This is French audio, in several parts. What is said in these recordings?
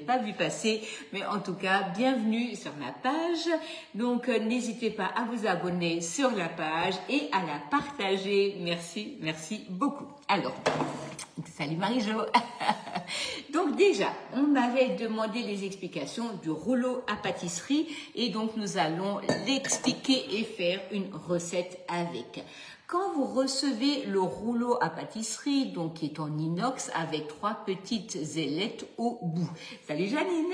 Pas vu passer, mais en tout cas, bienvenue sur ma page. Donc, n'hésitez pas à vous abonner sur la page et à la partager. Merci, merci beaucoup. Alors, salut Marie-Jo. Donc déjà, on m'avait demandé les explications du rouleau à pâtisserie et donc nous allons l'expliquer et faire une recette avec. Quand vous recevez le rouleau à pâtisserie, donc qui est en inox avec 3 petites ailettes au bout. Salut Janine.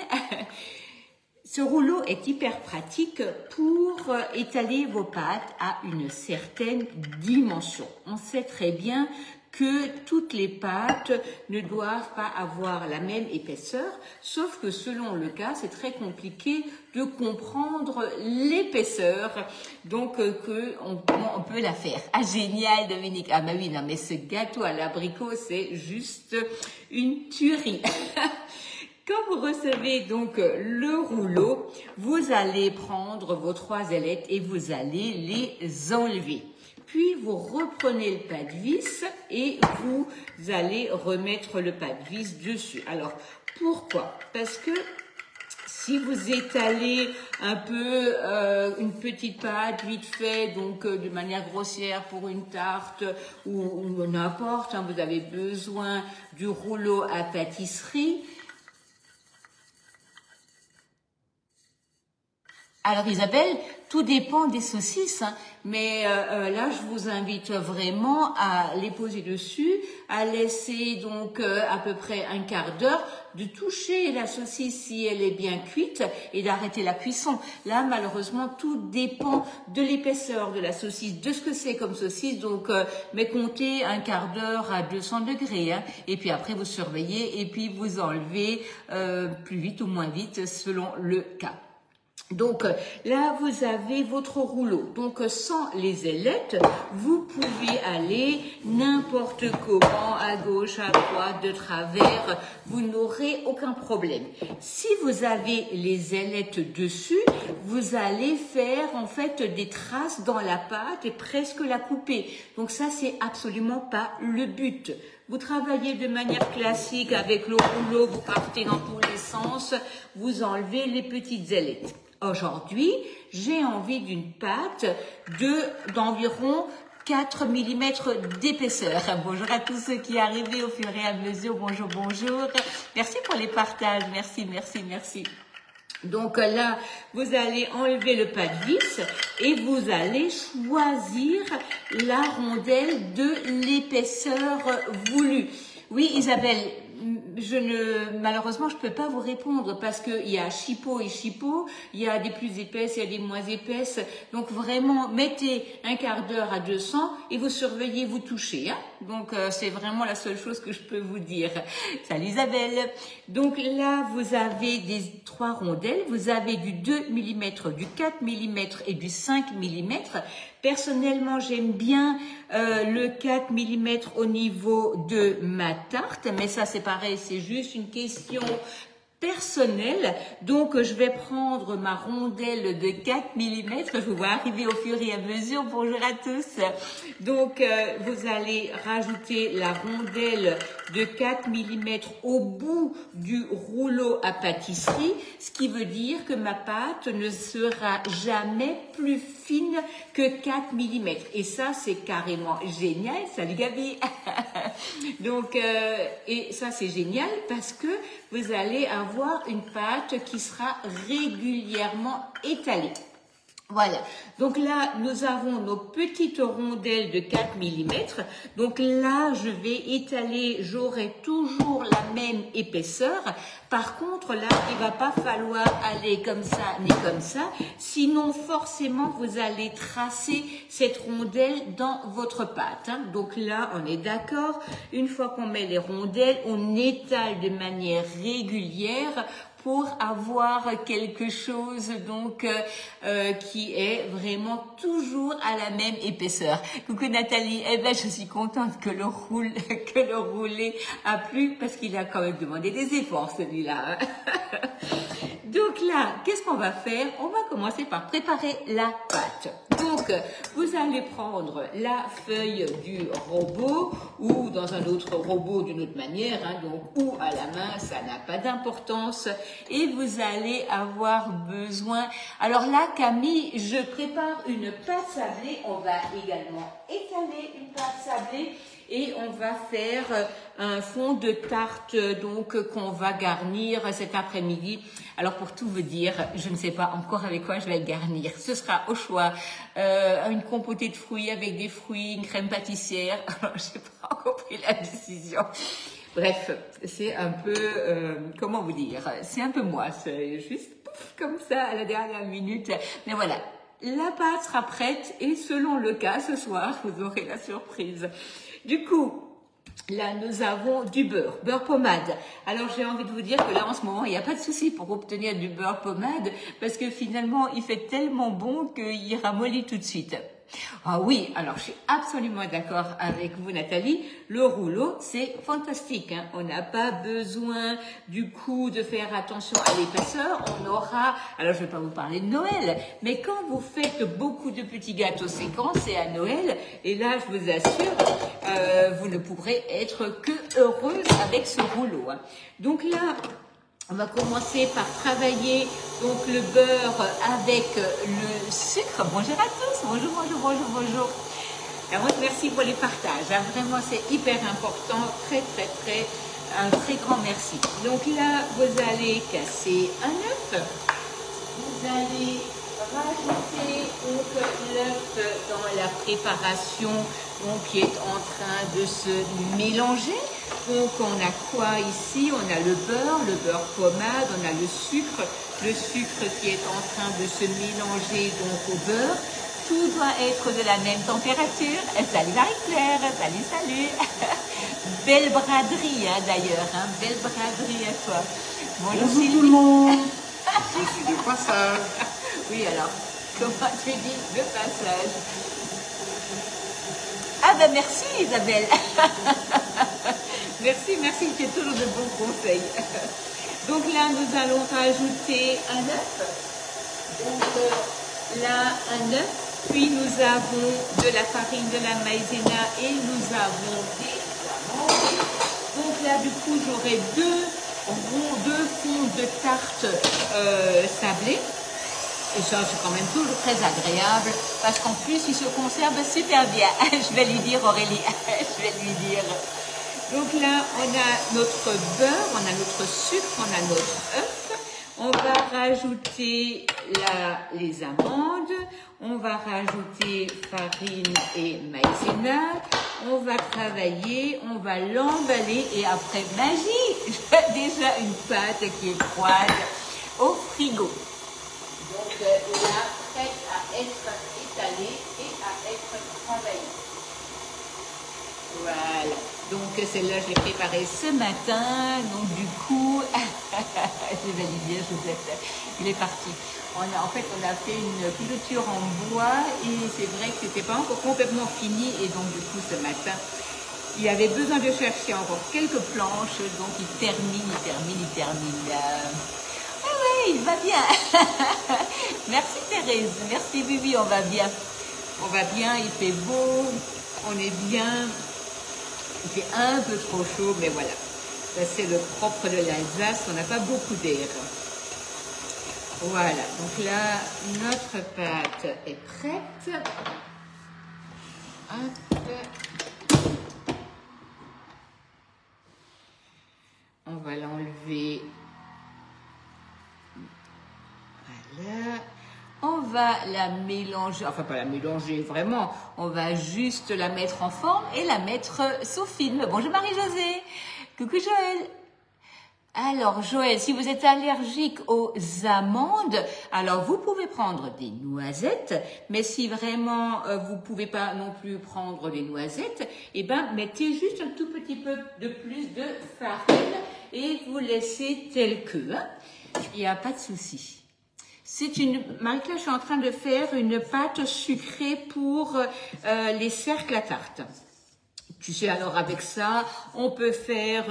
Ce rouleau est hyper pratique pour étaler vos pâtes à une certaine dimension. On sait très bien que toutes les pâtes ne doivent pas avoir la même épaisseur, sauf que selon le cas, c'est très compliqué de comprendre l'épaisseur, donc comment on peut la faire. Ah génial Dominique, ah bah oui, non mais ce gâteau à l'abricot, c'est juste une tuerie. Quand vous recevez donc le rouleau, vous allez prendre vos 3 ailettes et vous allez les enlever. Puis vous reprenez le pas de vis et vous allez remettre le pas de vis dessus. Alors pourquoi? Parce que si vous étalez un peu une petite pâte vite fait, donc de manière grossière pour une tarte ou n'importe, hein, vous avez besoin du rouleau à pâtisserie. Alors Isabelle, tout dépend des saucisses, hein, mais là je vous invite vraiment à les poser dessus, à laisser donc à peu près un quart d'heure, de toucher la saucisse si elle est bien cuite et d'arrêter la cuisson. Là malheureusement tout dépend de l'épaisseur de la saucisse, de ce que c'est comme saucisse, donc mais comptez un quart d'heure à 200 degrés, hein, et puis après vous surveillez et puis vous enlevez plus vite ou moins vite selon le cas. Donc là, vous avez votre rouleau. Donc sans les ailettes, vous pouvez aller n'importe comment, à gauche, à droite, de travers, vous n'aurez aucun problème. Si vous avez les ailettes dessus, vous allez faire en fait des traces dans la pâte et presque la couper. Donc ça, c'est absolument pas le but. Vous travaillez de manière classique avec le rouleau, vous partez dans tous les sens, vous enlevez les petites ailettes. Aujourd'hui, j'ai envie d'une pâte d'environ 4 mm d'épaisseur. Bonjour à tous ceux qui arrivent au fur et à mesure. Bonjour, bonjour. Merci pour les partages. Merci, merci, merci. Donc là, vous allez enlever le pas de vis et vous allez choisir la rondelle de l'épaisseur voulue. Oui, Isabelle, malheureusement, je peux pas vous répondre parce qu'il y a chipot et chipot, il y a des plus épaisses, il y a des moins épaisses. Donc vraiment, mettez un quart d'heure à 200 et vous surveillez, vous touchez. Hein. Donc c'est vraiment la seule chose que je peux vous dire. Salut Isabelle. Donc là, vous avez des 3 rondelles. Vous avez du 2 mm, du 4 mm et du 5 mm. Personnellement, j'aime bien le 4 mm au niveau de ma tarte, mais ça c'est pareil, c'est juste une question personnelle. Donc je vais prendre ma rondelle de 4 mm, je vous vois arriver au fur et à mesure. Bonjour à tous. Donc vous allez rajouter la rondelle de 4 mm au bout du rouleau à pâtisserie, ce qui veut dire que ma pâte ne sera jamais plus fine que 4 mm. Et ça, c'est carrément génial. Salut Gabi. Donc, et ça, c'est génial parce que vous allez avoir une pâte qui sera régulièrement étalée. Voilà, donc là, nous avons nos petites rondelles de 4 mm. Donc là, je vais étaler, j'aurai toujours la même épaisseur. Par contre, là, il va pas falloir aller comme ça ni comme ça. Sinon, forcément, vous allez tracer cette rondelle dans votre pâte. Hein. Donc là, on est d'accord. Une fois qu'on met les rondelles, on étale de manière régulière pour avoir quelque chose donc qui est vraiment toujours à la même épaisseur. Coucou Nathalie, eh ben je suis contente que le roulé a plu parce qu'il a quand même demandé des efforts celui-là. Donc là, qu'est-ce qu'on va faire? On va commencer par préparer la pâte. Donc, vous allez prendre la feuille du robot ou dans un autre robot d'une autre manière, hein, donc ou à la main, ça n'a pas d'importance. Et vous allez avoir besoin... Alors là, Camille, je prépare une pâte sablée. On va également étaler une pâte sablée. Et on va faire un fond de tarte donc qu'on va garnir cet après-midi. Alors pour tout vous dire, je ne sais pas encore avec quoi je vais le garnir. Ce sera au choix une compotée de fruits avec des fruits, une crème pâtissière. Alors j'ai pas encore pris la décision. Bref, c'est un peu comment vous dire, c'est un peu moi, c'est juste pouf, comme ça à la dernière minute. Mais voilà. La pâte sera prête et selon le cas, ce soir, vous aurez la surprise. Du coup, là, nous avons du beurre pommade. Alors, j'ai envie de vous dire que là, en ce moment, il n'y a pas de souci pour obtenir du beurre pommade parce que finalement, il fait tellement bon qu'il ramollit tout de suite. Ah oui, alors je suis absolument d'accord avec vous Nathalie, le rouleau c'est fantastique, hein. On n'a pas besoin du coup de faire attention à l'épaisseur, on aura, alors je ne vais pas vous parler de Noël, mais quand vous faites beaucoup de petits gâteaux séquents, c'est à Noël, et là je vous assure, vous ne pourrez être que heureuse avec ce rouleau, hein. Donc là, on va commencer par travailler donc le beurre avec le sucre. Bonjour à tous, bonjour, bonjour, bonjour, bonjour. Alors, merci pour les partages, hein. Vraiment c'est hyper important, un très grand merci. Donc là, vous allez casser un œuf, vous allez rajouter donc l'œuf dans la préparation donc, qui est en train de se mélanger. Donc on a quoi ici? On a le beurre pommade, on a le sucre qui est en train de se mélanger donc au beurre. Tout doit être de la même température. Salut Marie-Claire, salut. Belle braderie hein, d'ailleurs, hein, belle braderie à toi. Bonjour tout le monde. Je suis de passage. Oui alors, comment tu dis de passage? Ah ben merci Isabelle. Merci, tu as toujours de bons conseils. Donc là, nous allons rajouter un œuf. Donc là, un œuf. Puis nous avons de la farine de la maïzena et nous avons des amandes. Donc là, du coup, j'aurai deux fonds de tarte sablée. Et ça, c'est quand même toujours très agréable parce qu'en plus, il se conserve super bien. Je vais lui dire, Aurélie, je vais lui dire. Donc là, on a notre beurre, on a notre sucre, on a notre œuf. On va rajouter les amandes. On va rajouter farine et maïzena. On va travailler, on va l'emballer et après, magie, j'ai déjà une pâte qui est froide au frigo. Donc là, prête à être étalée et à être travaillée. Voilà. Donc celle-là, je l'ai préparée ce matin. Donc du coup, j'ai validé, Josette. Il est parti. On a fait une clôture en bois et c'est vrai que c'était pas encore complètement fini. Et donc du coup, ce matin, il avait besoin de chercher encore quelques planches. Donc il termine. Ah ouais, il va bien. Merci Thérèse, merci Bibi, on va bien. Il fait beau, on est bien. Il fait un peu trop chaud, mais voilà. Ça, c'est le propre de l'Alsace, on n'a pas beaucoup d'air. Voilà, donc là, notre pâte est prête. Hop. On va l'enlever. Voilà. On va la mélanger, enfin pas la mélanger vraiment, on va juste la mettre en forme et la mettre sous film. Bonjour Marie-Josée, coucou Joël. Alors Joël, si vous êtes allergique aux amandes, alors vous pouvez prendre des noisettes, mais si vraiment vous pouvez pas non plus prendre des noisettes, eh ben mettez juste un tout petit peu de plus de farine et vous laissez tel que, hein. Il n'y a pas de souci. Marie-Claire, je suis en train de faire une pâte sucrée pour les cercles à tarte. Tu sais, alors avec ça, on peut faire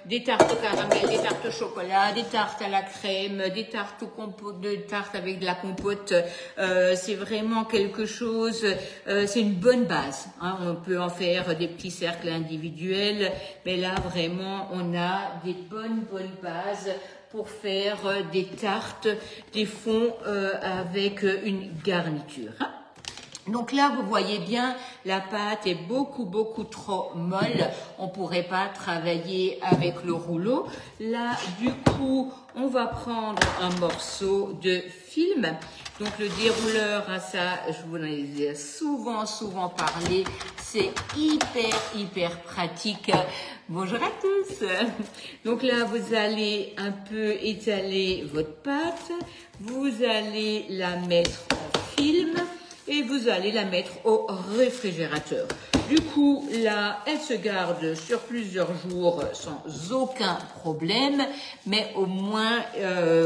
des tartes au caramel, des tartes au chocolat, des tartes à la crème, des tartes au compote, des tartes avec de la compote. C'est vraiment quelque chose, c'est une bonne base. Hein. On peut en faire des petits cercles individuels, mais là vraiment, on a des bonnes bases pour faire des tartes, des fonds avec une garniture. Hein. Donc là, vous voyez bien, la pâte est beaucoup trop molle. On pourrait pas travailler avec le rouleau. Là, du coup, on va prendre un morceau de film. Donc le dérouleur, ça, je vous en ai souvent parlé. C'est hyper pratique. Bonjour à tous. Donc là, vous allez un peu étaler votre pâte. Vous allez la mettre en film. Et vous allez la mettre au réfrigérateur. Du coup, là, elle se garde sur plusieurs jours sans aucun problème, mais au moins,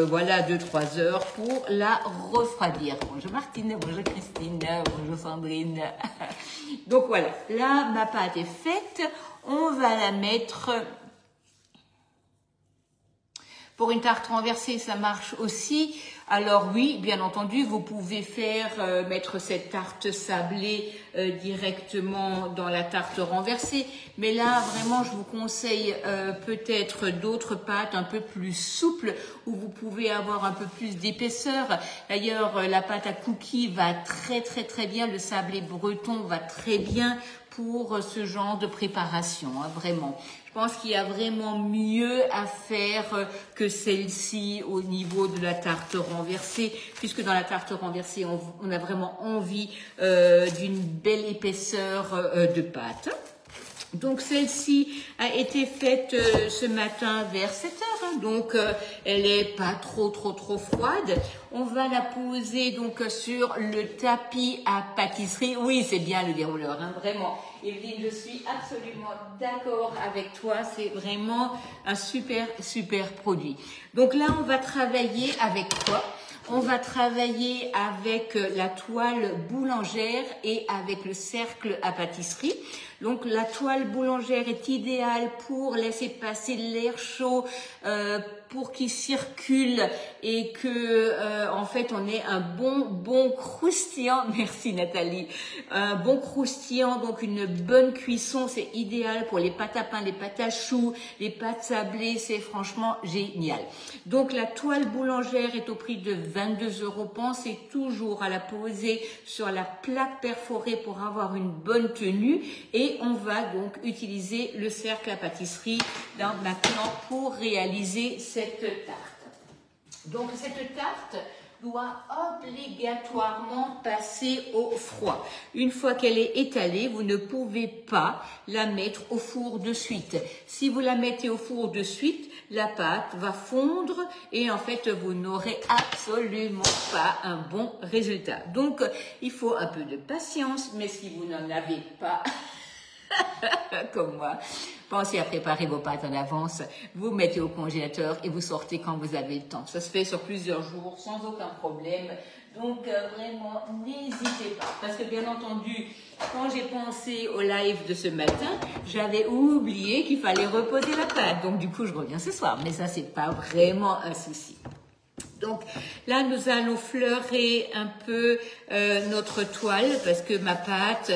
voilà, 2-3 heures pour la refroidir. Bonjour Martine, bonjour Christine, bonjour Sandrine. Donc voilà, là, ma pâte est faite. On va la mettre... Pour une tarte renversée, ça marche aussi. Alors oui, bien entendu, vous pouvez mettre cette tarte sablée directement dans la tarte renversée. Mais là, vraiment, je vous conseille peut-être d'autres pâtes un peu plus souples où vous pouvez avoir un peu plus d'épaisseur. D'ailleurs, la pâte à cookies va très bien. Le sablé breton va très bien pour ce genre de préparation, hein, vraiment. Je pense qu'il y a vraiment mieux à faire que celle-ci au niveau de la tarte renversée, puisque dans la tarte renversée, on a vraiment envie d'une belle épaisseur de pâte. Donc celle-ci a été faite ce matin vers 7 heures, hein, donc elle est pas trop froide. On va la poser donc sur le tapis à pâtisserie. Oui, c'est bien le dérouleur, hein, vraiment. Evelyne, je suis absolument d'accord avec toi. C'est vraiment un super produit. Donc là, on va travailler avec quoi? On va travailler avec la toile boulangère et avec le cercle à pâtisserie. Donc la toile boulangère est idéale pour laisser passer l'air chaud, pour qu'il circule et que en fait on ait un bon croustillant. Merci Nathalie. Un bon croustillant, donc une bonne cuisson, c'est idéal pour les pâtes à pain, les pâtes à choux, les pâtes sablées, c'est franchement génial. Donc la toile boulangère est au prix de 22 €. Pensez toujours à la poser sur la plaque perforée pour avoir une bonne tenue. Et on va donc utiliser le cercle à pâtisserie maintenant pour réaliser cette tarte. Donc cette tarte doit obligatoirement passer au froid. Une fois qu'elle est étalée, vous ne pouvez pas la mettre au four de suite. Si vous la mettez au four de suite, la pâte va fondre et en fait, vous n'aurez absolument pas un bon résultat. Donc, il faut un peu de patience, mais si vous n'en avez pas... comme moi, pensez à préparer vos pâtes en avance, vous mettez au congélateur et vous sortez quand vous avez le temps. Ça se fait sur plusieurs jours sans aucun problème. Donc vraiment, n'hésitez pas. Parce que bien entendu, quand j'ai pensé au live de ce matin, j'avais oublié qu'il fallait reposer la pâte. Donc du coup, je reviens ce soir. Mais ça, c'est pas vraiment un souci. Donc là, nous allons fleurer un peu notre toile parce que ma pâte,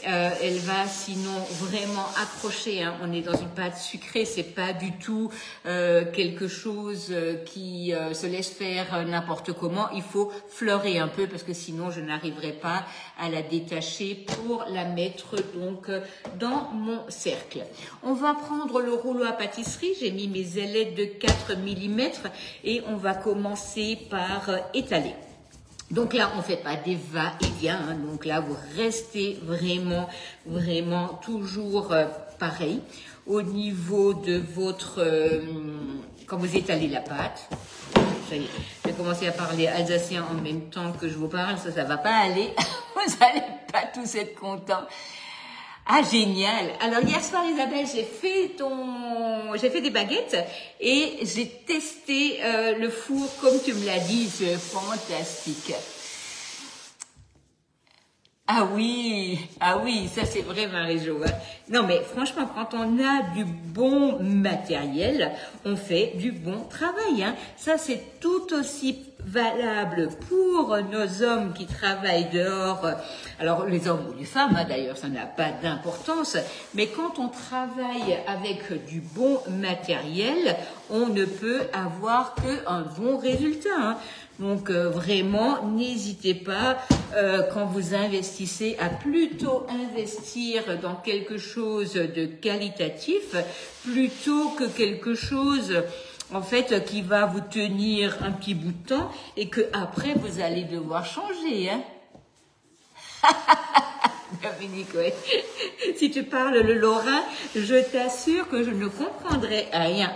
elle va sinon vraiment accrocher. Hein. On est dans une pâte sucrée, c'est pas du tout quelque chose qui se laisse faire n'importe comment. Il faut fleurer un peu parce que sinon je n'arriverai pas à la détacher pour la mettre donc dans mon cercle. On va prendre le rouleau à pâtisserie. J'ai mis mes ailettes de 4 mm et on va commencer par étaler. Donc là, on fait pas des va-et-vient. Hein. Donc là, vous restez vraiment toujours pareil au niveau de votre quand vous étalez la pâte. Ça y est, je vais commencer à parler alsacien en même temps que je vous parle. Ça va pas aller. Vous allez pas tous être contents. Ah, génial. Alors, hier soir, Isabelle, j'ai fait des baguettes et j'ai testé le four comme tu me l'as dit. C'est fantastique. Ah oui, ça c'est vrai Marie-Jo. Hein. Non mais franchement, quand on a du bon matériel, on fait du bon travail. Hein. Ça c'est tout aussi valable pour nos hommes qui travaillent dehors. Alors les hommes ou les femmes, hein, d'ailleurs, ça n'a pas d'importance. Mais quand on travaille avec du bon matériel, on ne peut avoir qu'un bon résultat. Hein. Donc vraiment, n'hésitez pas quand vous investissez à plutôt investir dans quelque chose de qualitatif plutôt que quelque chose en fait qui va vous tenir un petit bout de temps et que après vous allez devoir changer. Hein. Dominique, ouais. Si tu parles le lorrain, je t'assure que je ne comprendrai rien.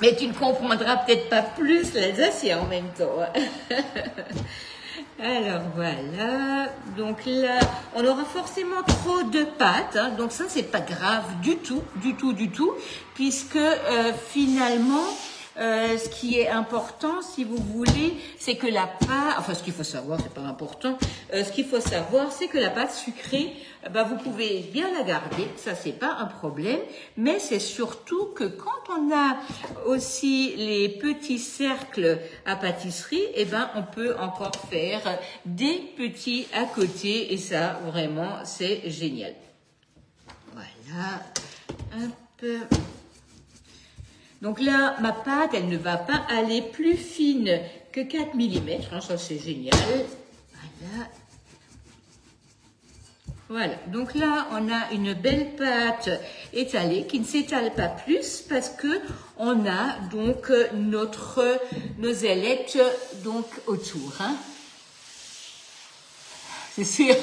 Mais tu ne comprendras peut-être pas plus l'alsacien en même temps. Alors voilà, donc là, on aura forcément trop de pâtes, hein, donc ça c'est pas grave du tout, puisque finalement, ce qui est important, si vous voulez, c'est que la pâte, enfin ce qu'il faut savoir, c'est pas important, ce qu'il faut savoir, c'est que la pâte sucrée, vous pouvez bien la garder, ça c'est pas un problème, mais c'est surtout que quand on a aussi les petits cercles à pâtisserie, on peut encore faire des petits à côté et ça vraiment c'est génial. Voilà, un peu. Donc là, ma pâte, elle ne va pas aller plus fine que 4 mm. Hein, ça, c'est génial. Voilà. Voilà. Donc là, on a une belle pâte étalée qui ne s'étale pas plus parce que on a donc nos ailettes donc autour. Hein. C'est sûr.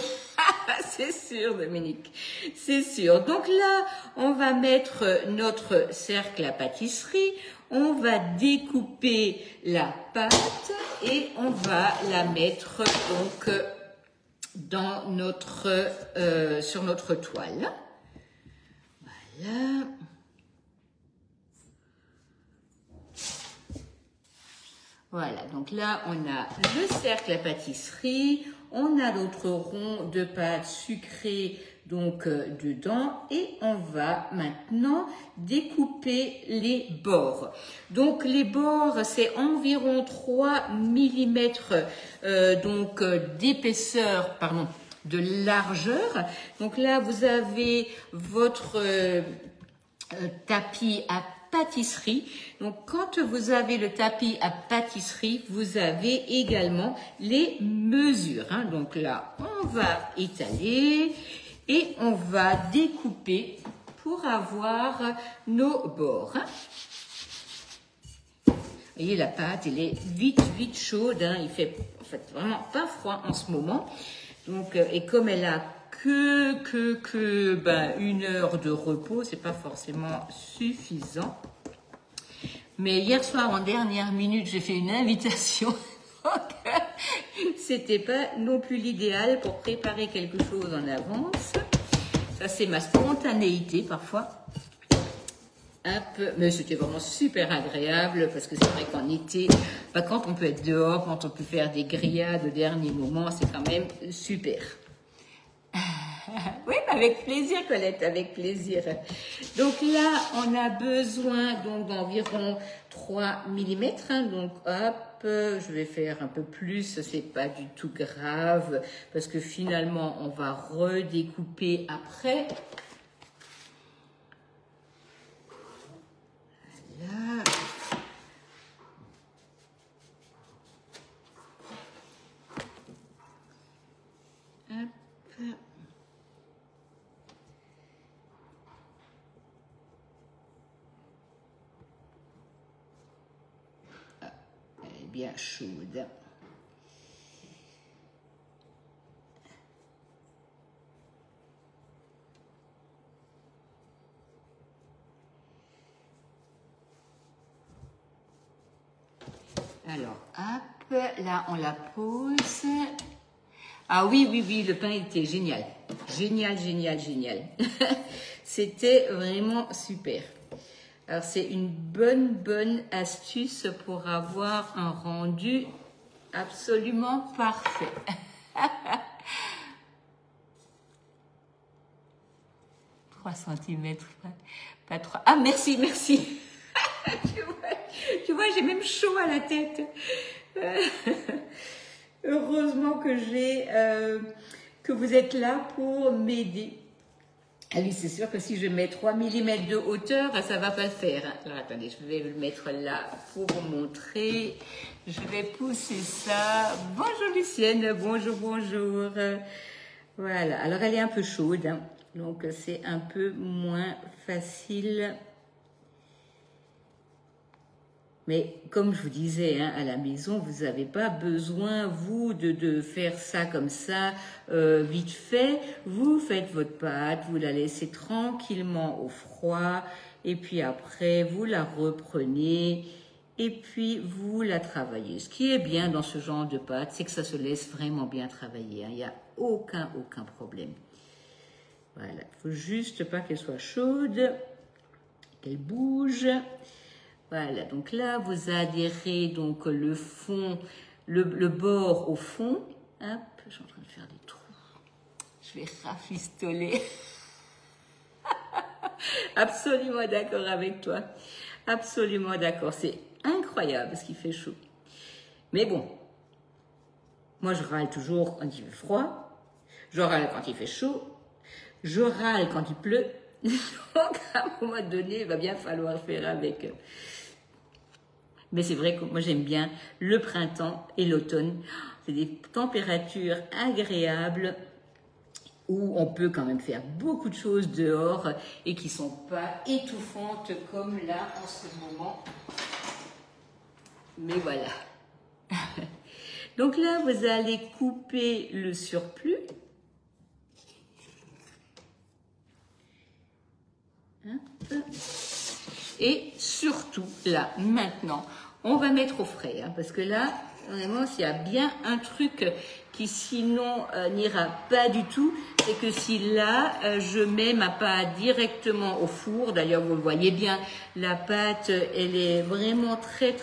C'est sûr, Dominique, c'est sûr. Donc là, on va mettre notre cercle à pâtisserie, on va découper la pâte et on va la mettre donc dans sur notre toile. Voilà. Voilà, donc là, on a le cercle à pâtisserie, on a notre rond de pâte sucrée donc dedans et on va maintenant découper les bords. Donc les bords, c'est environ 3 mm donc d'épaisseur, pardon, de largeur. Donc là, vous avez votre tapis à pâtisserie. Donc, quand vous avez le tapis à pâtisserie, vous avez également les mesures. Hein. Donc là, on va étaler et on va découper pour avoir nos bords. Hein. Vous voyez, la pâte, elle est vite chaude. Hein. Il fait en fait vraiment pas froid en ce moment. Donc, et comme elle a une heure de repos, c'est pas forcément suffisant. Mais hier soir, en dernière minute, j'ai fait une invitation. C'était pas non plus l'idéal pour préparer quelque chose en avance. Ça, c'est ma spontanéité parfois. Un peu, mais c'était vraiment super agréable parce que c'est vrai qu'en été, quand on peut être dehors, quand on peut faire des grillades au dernier moment, c'est quand même super. Oui, avec plaisir, Colette, avec plaisir. Donc là, on a besoin donc d'environ 3 mm. Hein, donc hop, je vais faire un peu plus, c'est pas du tout grave parce que finalement, on va redécouper après. Voilà. Hop. Bien chaude. Alors, hop, là on la pose. Ah oui, le pain était génial. Génial. C'était vraiment super. Alors, c'est une bonne astuce pour avoir un rendu absolument parfait. 3 cm, pas 3. Ah, merci, merci. tu vois, j'ai même chaud à la tête. Heureusement que vous êtes là pour m'aider. Ah oui, c'est sûr que si je mets 3 mm de hauteur, ça va pas le faire. Alors attendez, je vais le mettre là pour vous montrer. Je vais pousser ça. Bonjour Lucienne, bonjour, bonjour. Voilà, alors elle est un peu chaude, hein, donc c'est un peu moins facile. Mais comme je vous disais, hein, à la maison, vous n'avez pas besoin, vous, de faire ça comme ça, vite fait. Vous faites votre pâte, vous la laissez tranquillement au froid, et puis après, vous la reprenez, et puis vous la travaillez. Ce qui est bien dans ce genre de pâte, c'est que ça se laisse vraiment bien travailler. Hein. Il n'y a aucun problème. Voilà, il ne faut juste pas qu'elle soit chaude, qu'elle bouge. Voilà, donc là, vous adhérez donc le fond, le bord au fond. Hop, je suis en train de faire des trous. Je vais rafistoler. Absolument d'accord avec toi. Absolument d'accord. C'est incroyable ce qui fait chaud. Mais bon, moi je râle toujours quand il fait froid. Je râle quand il fait chaud. Je râle quand il pleut. Donc à un moment donné, il va bien falloir faire avec. Mais c'est vrai que moi j'aime bien le printemps et l'automne. C'est des températures agréables où on peut quand même faire beaucoup de choses dehors et qui ne sont pas étouffantes comme là en ce moment. Mais voilà. Donc là, vous allez couper le surplus. Et surtout, là, maintenant, on va mettre au frais, hein, parce que là, vraiment, s'il y a bien un truc qui sinon n'ira pas du tout, c'est que si là, je mets ma pâte directement au four, d'ailleurs, vous le voyez bien, la pâte, elle est vraiment très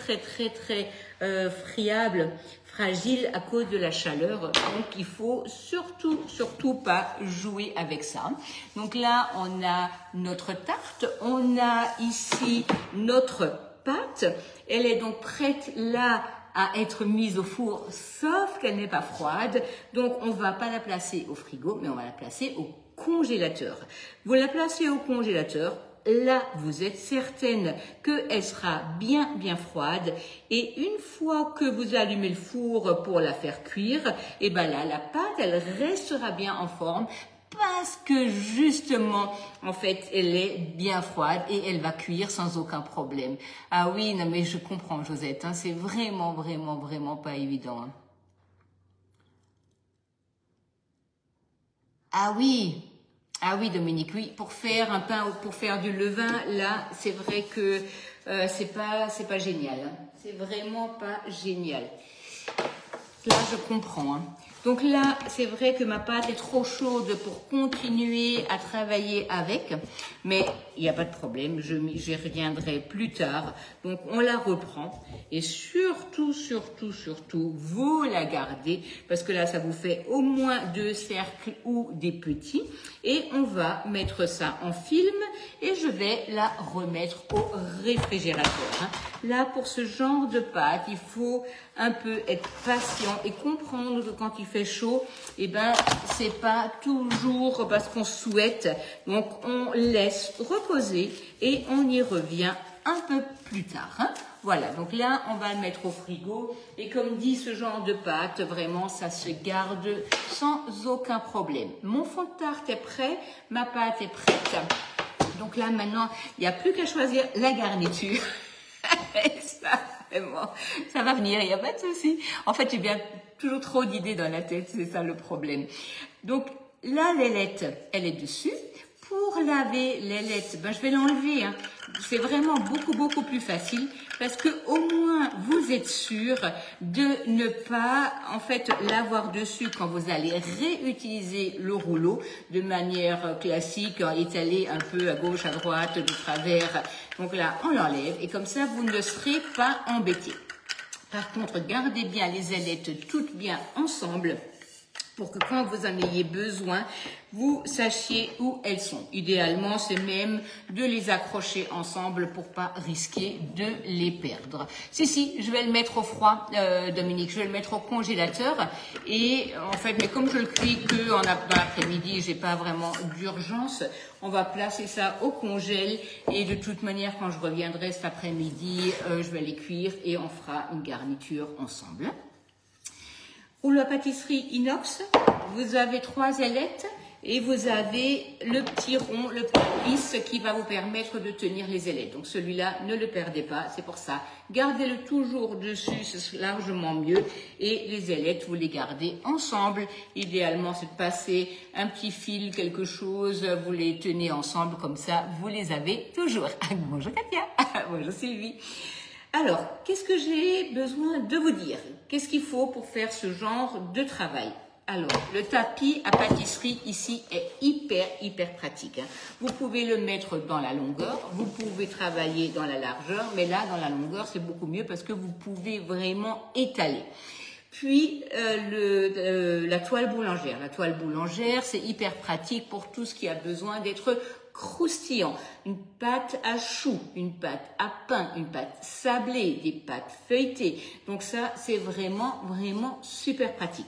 friable, fragile à cause de la chaleur, donc il faut surtout pas jouer avec ça. Donc là, on a notre tarte, on a ici notre pâte, elle est donc prête là à être mise au four, sauf qu'elle n'est pas froide, donc on va pas la placer au frigo, mais on va la placer au congélateur. Vous la placez au congélateur, là, vous êtes certaine qu'elle sera bien froide. Et une fois que vous allumez le four pour la faire cuire, et ben là, la pâte, elle restera bien en forme parce que justement, en fait, elle est bien froide et elle va cuire sans aucun problème. Ah oui, non mais je comprends, Josette, hein, c'est vraiment pas évident. Hein. Ah oui, Dominique, oui, pour faire un pain ou pour faire du levain, là, c'est vrai que c'est pas génial. Hein. C'est vraiment pas génial. Là, je comprends. Hein. Donc là, c'est vrai que ma pâte est trop chaude pour continuer à travailler avec, mais il n'y a pas de problème, j'y reviendrai plus tard. Donc on la reprend et surtout, vous la gardez parce que là, ça vous fait au moins 2 cercles ou des petits et on va mettre ça en film et je vais la remettre au réfrigérateur. Hein. Là, pour ce genre de pâte, il faut un peu être patient et comprendre que quand il fait chaud, eh ben, c'est pas toujours parce qu'on souhaite. Donc, on laisse reposer et on y revient un peu plus tard. Hein. Voilà, donc là, on va le mettre au frigo. Et comme dit ce genre de pâte, vraiment, ça se garde sans aucun problème. Mon fond de tarte est prêt, ma pâte est prête. Donc là, maintenant, il n'y a plus qu'à choisir la garniture. Et ça, vraiment, ça va venir, il n'y a pas de souci. En fait, j'ai bien toujours trop d'idées dans la tête, c'est ça le problème. Donc, la l'ailette, elle est dessus. Pour laver l'ailette, ben, je vais l'enlever. Hein. C'est vraiment beaucoup plus facile parce que au moins vous êtes sûr de ne pas en fait l'avoir dessus quand vous allez réutiliser le rouleau de manière classique, étalé un peu à gauche, à droite, de travers. Donc là, on l'enlève et comme ça, vous ne serez pas embêté. Par contre, gardez bien les ailettes toutes bien ensemble. pour que quand vous en ayez besoin, vous sachiez où elles sont. Idéalement, c'est même de les accrocher ensemble pour pas risquer de les perdre. Si, je vais le mettre au froid, Dominique, je vais le mettre au congélateur. Et en fait, mais comme je le cuis que dans l'après-midi, j'ai pas vraiment d'urgence, on va placer ça au congèle. Et de toute manière, quand je reviendrai cet après-midi, je vais les cuire et on fera une garniture ensemble. Pour la pâtisserie inox, vous avez 3 ailettes et vous avez le petit rond, le petit vis qui va vous permettre de tenir les ailettes. Donc celui-là, ne le perdez pas, c'est pour ça. Gardez-le toujours dessus, c'est largement mieux. Et les ailettes, vous les gardez ensemble. Idéalement, c'est de passer un petit fil, quelque chose, vous les tenez ensemble comme ça, vous les avez toujours. Bonjour Katia, bonjour Sylvie. Alors, qu'est-ce que j'ai besoin de vous dire? Qu'est-ce qu'il faut pour faire ce genre de travail? Alors, le tapis à pâtisserie ici est hyper pratique. Vous pouvez le mettre dans la longueur, vous pouvez travailler dans la largeur, mais là, dans la longueur, c'est beaucoup mieux parce que vous pouvez vraiment étaler. Puis, la toile boulangère. La toile boulangère, c'est hyper pratique pour tout ce qui a besoin d'être croustillant. Une pâte à choux, une pâte à pain, une pâte sablée, des pâtes feuilletées. Donc ça, c'est vraiment super pratique.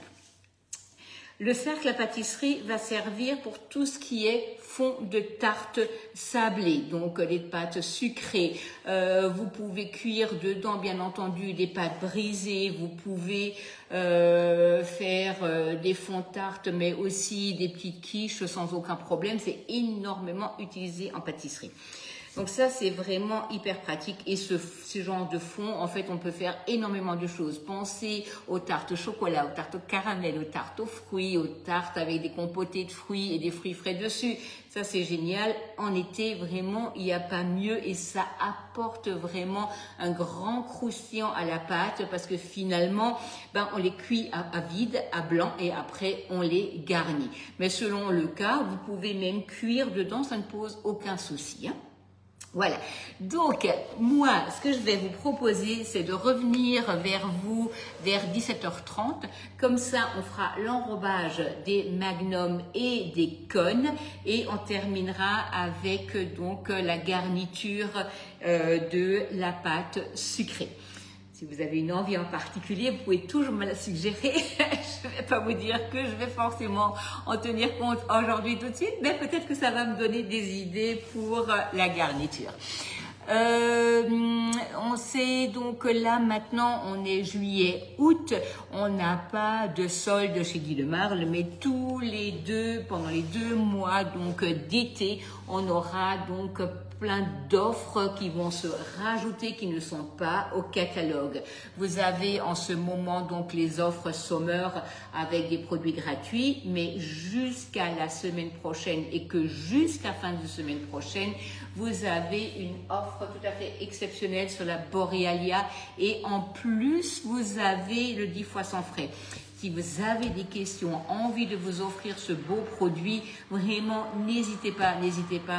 Le cercle à pâtisserie va servir pour tout ce qui est fond de tarte sablée, donc les pâtes sucrées. Vous pouvez cuire dedans, bien entendu, des pâtes brisées. Vous pouvez faire des fonds de tarte, mais aussi des petites quiches sans aucun problème. C'est énormément utilisé en pâtisserie. Donc ça, c'est vraiment hyper pratique. Et ce genre de fond, en fait, on peut faire énormément de choses. Pensez aux tartes au chocolat, aux tartes au caramel, aux tartes aux fruits, aux tartes avec des compotés de fruits et des fruits frais dessus. Ça, c'est génial. En été, vraiment, il n'y a pas mieux et ça apporte vraiment un grand croustillant à la pâte parce que finalement, on les cuit à vide, à blanc et après, on les garnit. Mais selon le cas, vous pouvez même cuire dedans, ça ne pose aucun souci, hein. Voilà, donc moi, ce que je vais vous proposer, c'est de revenir vers vous vers 17h30. Comme ça, on fera l'enrobage des magnums et des cônes et on terminera avec donc la garniture de la pâte sucrée. Si vous avez une envie en particulier, vous pouvez toujours me la suggérer. Je ne vais pas vous dire que je vais forcément en tenir compte aujourd'hui tout de suite, mais peut-être que ça va me donner des idées pour la garniture. On sait donc là maintenant, on est juillet-août, on n'a pas de solde chez Guy Lemarle, mais pendant les 2 mois donc d'été, on aura donc plein d'offres qui vont se rajouter qui ne sont pas au catalogue. Vous avez en ce moment donc les offres Summer avec des produits gratuits, mais jusqu'à la semaine prochaine et que jusqu'à fin de semaine prochaine, vous avez une offre tout à fait exceptionnelle sur la Borealia et en plus, vous avez le 10 fois sans frais. Si vous avez des questions, envie de vous offrir ce beau produit, vraiment, n'hésitez pas,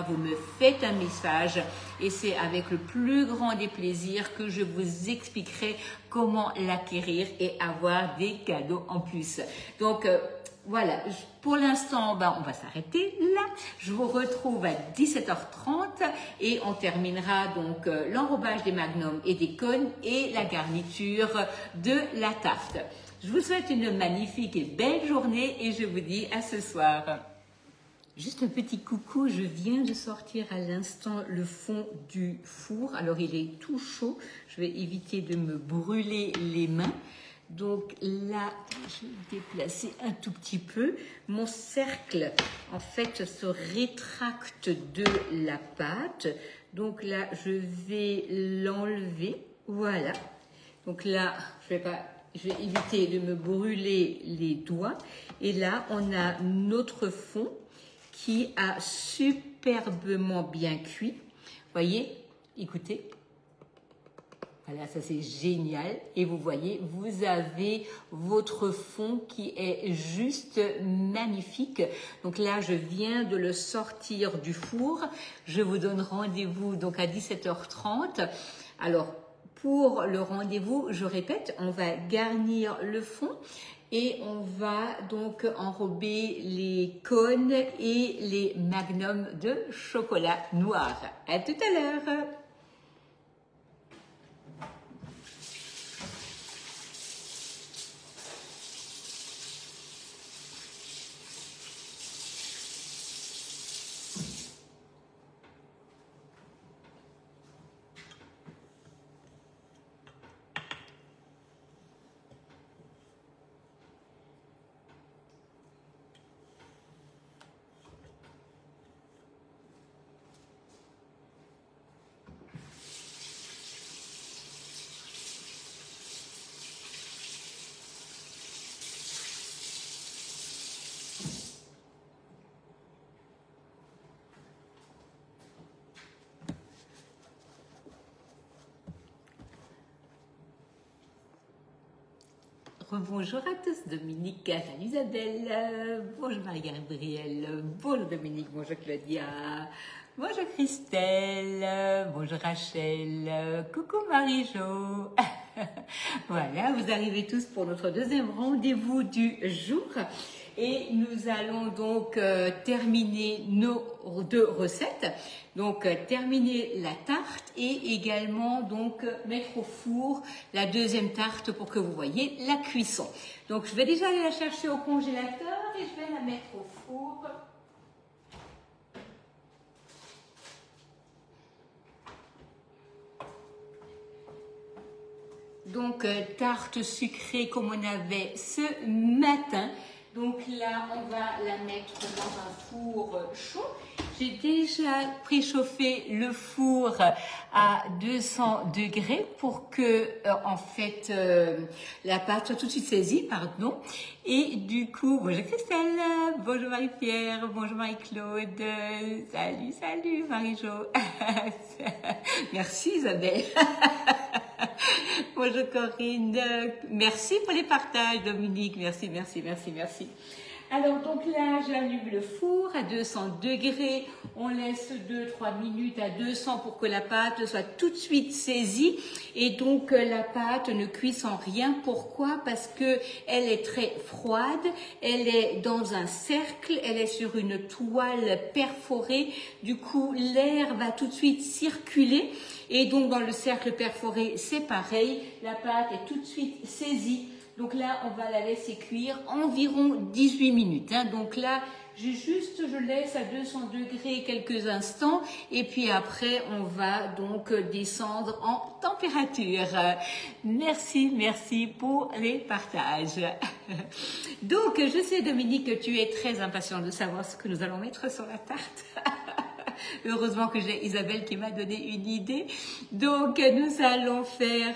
vous me faites un message et c'est avec le plus grand des plaisirs que je vous expliquerai comment l'acquérir et avoir des cadeaux en plus. Donc, voilà, pour l'instant, on va s'arrêter là. Je vous retrouve à 17h30 et on terminera donc l'enrobage des magnums et des cônes et la garniture de la tarte. Je vous souhaite une magnifique et belle journée et je vous dis à ce soir. Juste un petit coucou, je viens de sortir à l'instant le fond du four. Alors il est tout chaud, je vais éviter de me brûler les mains. Donc là, je vais déplacer un tout petit peu. Mon cercle, en fait, se rétracte de la pâte. Donc là, je vais l'enlever. Voilà. Donc là, je vais éviter de me brûler les doigts. Et là, on a notre fond qui a superbement bien cuit. Voyez, écoutez. Voilà, ça c'est génial. Et vous voyez, vous avez votre fond qui est juste magnifique. Donc là, je viens de le sortir du four. Je vous donne rendez-vous donc à 17h30. Alors, pour le rendez-vous, je répète, on va garnir le fond et on va donc enrober les cônes et les magnums de chocolat noir. À tout à l'heure. Bonjour à tous, Dominique, salut Isabelle, bonjour Marie-Gabrielle, bonjour Dominique, bonjour Claudia, bonjour Christelle, bonjour Rachel, coucou Marie-Jo. Voilà, vous arrivez tous pour notre deuxième rendez-vous du jour. Et nous allons donc terminer nos deux recettes. Donc terminer la tarte et également donc mettre au four la deuxième tarte pour que vous voyez la cuisson. Donc je vais déjà aller la chercher au congélateur et je vais la mettre au four. Donc tarte sucrée comme on avait ce matin. Donc là, on va la mettre dans un four chaud. J'ai déjà préchauffé le four à 200 degrés pour que, en fait, la pâte soit tout de suite saisie, pardon. Et du coup, bonjour Christelle, bonjour Marie-Pierre, bonjour Marie-Claude, salut, salut Marie-Jo. Merci Isabelle. Bonjour Corinne, merci pour les partages Dominique, merci. Alors donc là j'allume le four à 200 degrés, on laisse 2-3 minutes à 200 pour que la pâte soit tout de suite saisie et donc la pâte ne cuise en rien. Pourquoi? Parce que elle est très froide, elle est dans un cercle, elle est sur une toile perforée, du coup l'air va tout de suite circuler. Et donc dans le cercle perforé, c'est pareil, la pâte est tout de suite saisie. Donc là, on va la laisser cuire environ 18 minutes. Donc là, je laisse à 200 degrés quelques instants et puis après, on va donc descendre en température. Merci pour les partages. Donc, je sais Dominique que tu es très impatient de savoir ce que nous allons mettre sur la tarte. Heureusement que j'ai Isabelle qui m'a donné une idée. Donc, nous allons faire,